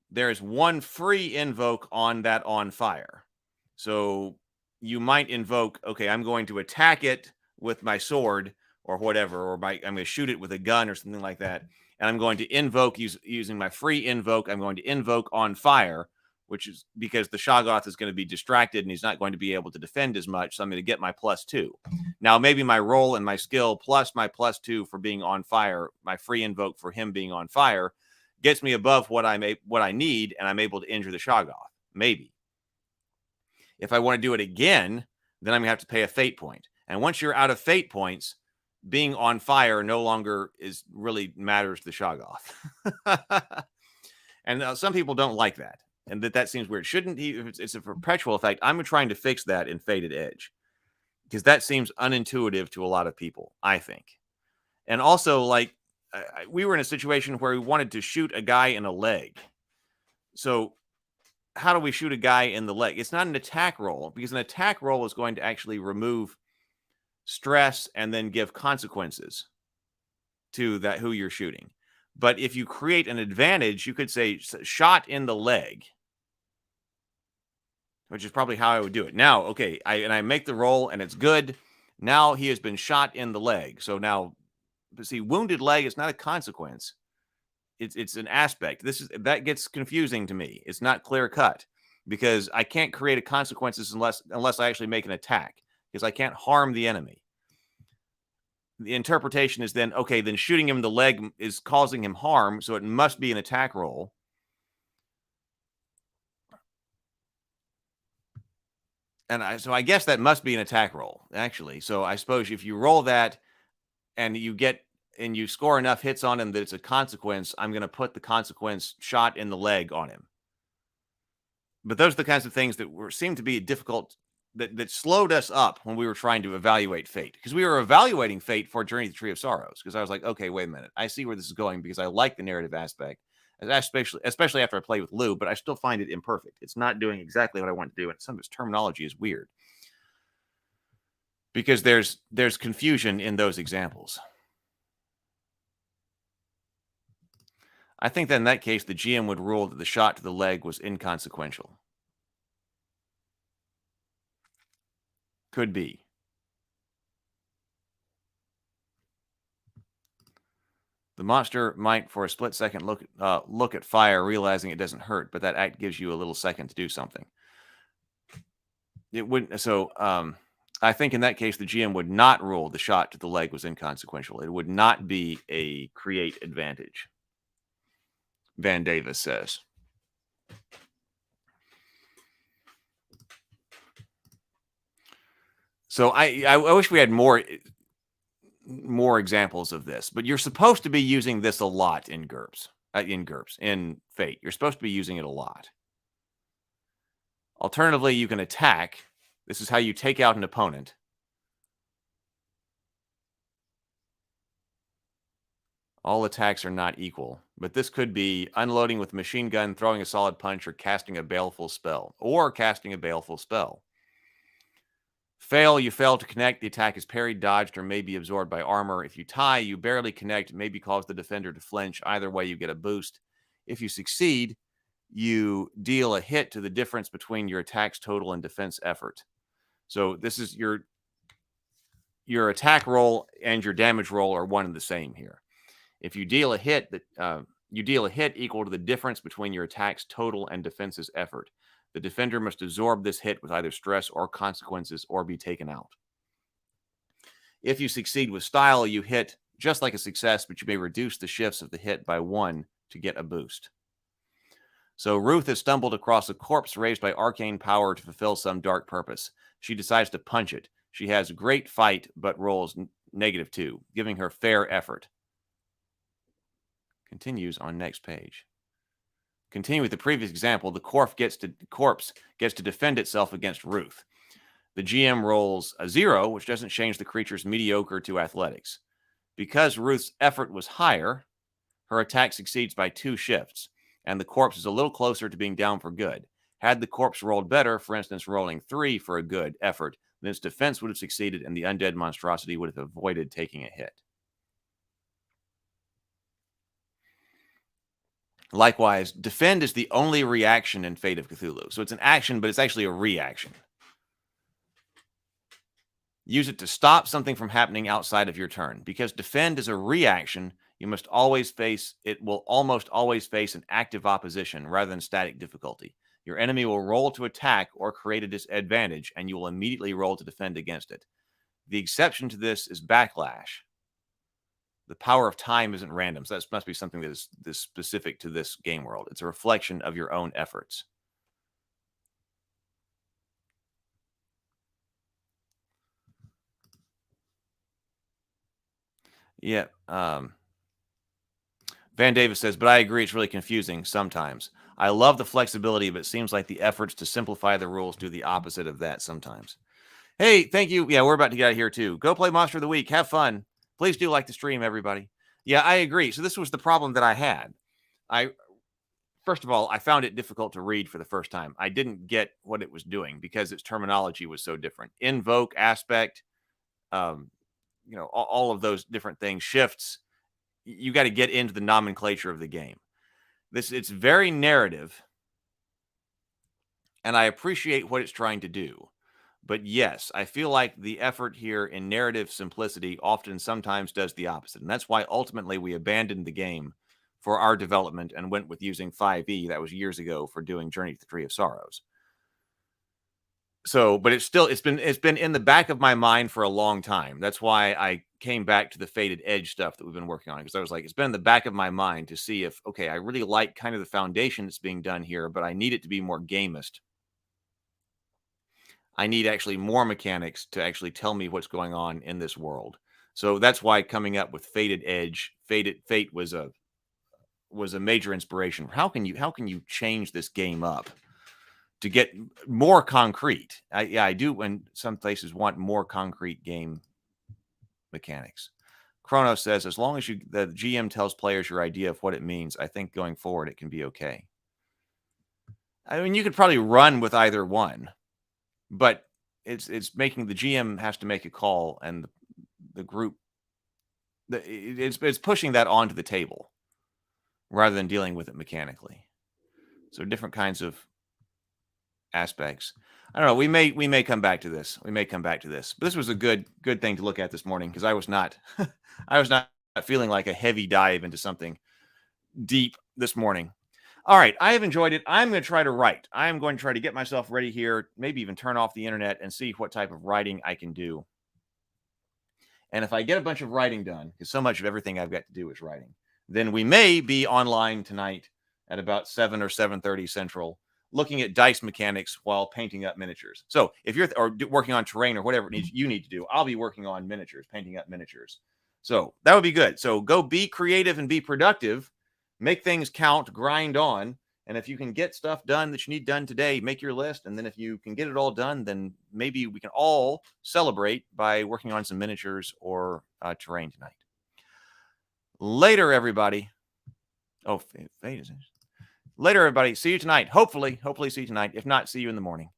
There is 1 free invoke on that on fire. So you might invoke, okay, I'm going to attack it with my sword or whatever, or I'm going to shoot it with a gun or something like that. And I'm going to invoke using my free invoke. I'm going to invoke on fire, which is because the Shoggoth is going to be distracted and he's not going to be able to defend as much. So I'm going to get my +2. Now, maybe my roll and my skill plus my +2 for being on fire, my free invoke for him being on fire, gets me above what I need, and I'm able to injure the Shoggoth. Maybe. If I want to do it again, then I'm going to have to pay a fate point. And once you're out of fate points, being on fire no longer really matters to the Shoggoth. And some people don't like that, and that seems weird. Shouldn't he? If it's a perpetual effect, I'm trying to fix that in Fated Edge, because that seems unintuitive to a lot of people, I think. And also, like, we were in a situation where we wanted to shoot a guy in a leg. So how do we shoot a guy in the leg? It's not an attack roll, because an attack roll is going to actually remove stress and then give consequences to that who you're shooting. But if you create an advantage, you could say shot in the leg, which is probably how I would do it. Now, okay, I make the roll and it's good. Now he has been shot in the leg. So now, see, wounded leg is not a consequence. It's an aspect. That gets confusing to me. It's not clear cut, because I can't create a consequences unless I actually make an attack, because I can't harm the enemy. The interpretation is then, okay, then shooting him in the leg is causing him harm, so it must be an attack roll. And so I guess that must be an attack roll, actually. So I suppose if you roll that and you score enough hits on him that it's a consequence, I'm going to put the consequence shot in the leg on him. But those are the kinds of things that seem to be difficult, that slowed us up when we were trying to evaluate Fate. Because we were evaluating Fate for Journey to the Tree of Sorrows. Because I was like, okay, wait a minute. I see where this is going, because I like the narrative aspect, especially after I play with Lou, but I still find it imperfect. It's not doing exactly what I want to do, and some of its terminology is weird. Because there's confusion in those examples. I think that in that case, the GM would rule that the shot to the leg was inconsequential. Could be. The monster might, for a split second, look at fire, realizing it doesn't hurt, but that act gives you a little second to do something. It wouldn't. So I think in that case, the GM would not rule the shot to the leg was inconsequential. It would not be a create advantage, Van Davis says. So I wish we had more examples of this, but you're supposed to be using this a lot in GURPS. in GURPS. In Fate, you're supposed to be using it a lot. Alternatively, you can attack. This is how you take out an opponent. All attacks are not equal, but this could be unloading with machine gun, throwing a solid punch, or casting a baleful spell. Fail, you fail to connect. The attack is parried, dodged, or may be absorbed by armor. If you tie, you barely connect, maybe cause the defender to flinch. Either way, you get a boost. If you succeed, you deal a hit to the difference between your attack's total and defense effort. So this is your attack roll and your damage roll are one and the same here. If you deal a hit equal to the difference between your attack's total and defense's effort. The defender must absorb this hit with either stress or consequences or be taken out. If you succeed with style, you hit just like a success, but you may reduce the shifts of the hit by 1 to get a boost. So Ruth has stumbled across a corpse raised by arcane power to fulfill some dark purpose. She decides to punch it. She has great fight, but rolls -2, giving her fair effort. Continues on next page. Continue with the previous example. The corpse gets to defend itself against Ruth. The GM rolls a 0, which doesn't change the creature's mediocre to athletics. Because Ruth's effort was higher, her attack succeeds by 2 shifts, and the corpse is a little closer to being down for good. Had the corpse rolled better, for instance, rolling 3 for a good effort, then its defense would have succeeded and the undead monstrosity would have avoided taking a hit. Likewise, defend is the only reaction in Fate of Cthulhu. So it's an action, but it's actually a reaction. Use it to stop something from happening outside of your turn. Because defend is a reaction, it will almost always face an active opposition rather than static difficulty. Your enemy will roll to attack or create a disadvantage, and you will immediately roll to defend against it. The exception to this is backlash. The power of time isn't random, so that must be something that is specific to this game world. It's a reflection of your own efforts. Yeah. Van Davis says, but I agree it's really confusing sometimes. I love the flexibility, but it seems like the efforts to simplify the rules do the opposite of that sometimes. Hey, thank you. Yeah, we're about to get out of here too. Go play Monster of the Week. Have fun. Please do like the stream, everybody. Yeah, I agree. So this was the problem that I had. First of all, I found it difficult to read for the first time. I didn't get what it was doing because its terminology was so different. Invoke, aspect, all of those different things, shifts. You got to get into the nomenclature of the game. It's very narrative, and I appreciate what it's trying to do. But yes, I feel like the effort here in narrative simplicity often sometimes does the opposite. And that's why ultimately we abandoned the game for our development and went with using 5e. That was years ago for doing Journey to the Tree of Sorrows. So, but it's been in the back of my mind for a long time. That's why I came back to the Fated Edge stuff that we've been working on. Because I was like, it's been in the back of my mind to see if, okay, I really like kind of the foundation that's being done here, but I need it to be more gamist. I need actually more mechanics to actually tell me what's going on in this world. So that's why coming up with Fated Edge, Fate was a major inspiration. How can you change this game up to get more concrete? I do when some places want more concrete game mechanics. Chrono says, as long as the GM tells players your idea of what it means, I think going forward it can be okay. I mean, you could probably run with either one. But it's making the GM has to make a call, and the group it's pushing that onto the table rather than dealing with it mechanically. So different kinds of aspects. I don't know. We may come back to this. But this was a good thing to look at this morning because I was not feeling like a heavy dive into something deep this morning. All right, I have enjoyed it. I'm going to try to write. I'm going to try to get myself ready here, maybe even turn off the internet and see what type of writing I can do. And if I get a bunch of writing done, because so much of everything I've got to do is writing, then we may be online tonight at about 7 or 7:30 Central, looking at dice mechanics while painting up miniatures. So if you're working on terrain or whatever you need to do, I'll be working on miniatures, painting up miniatures. So that would be good. So go be creative and be productive. make things count, grind on. And if you can get stuff done that you need done today, make your list. And then if you can get it all done, then maybe we can all celebrate by working on some miniatures or terrain tonight. Later, everybody. Oh, fate is later, everybody. See you tonight. Hopefully see you tonight. If not, see you in the morning.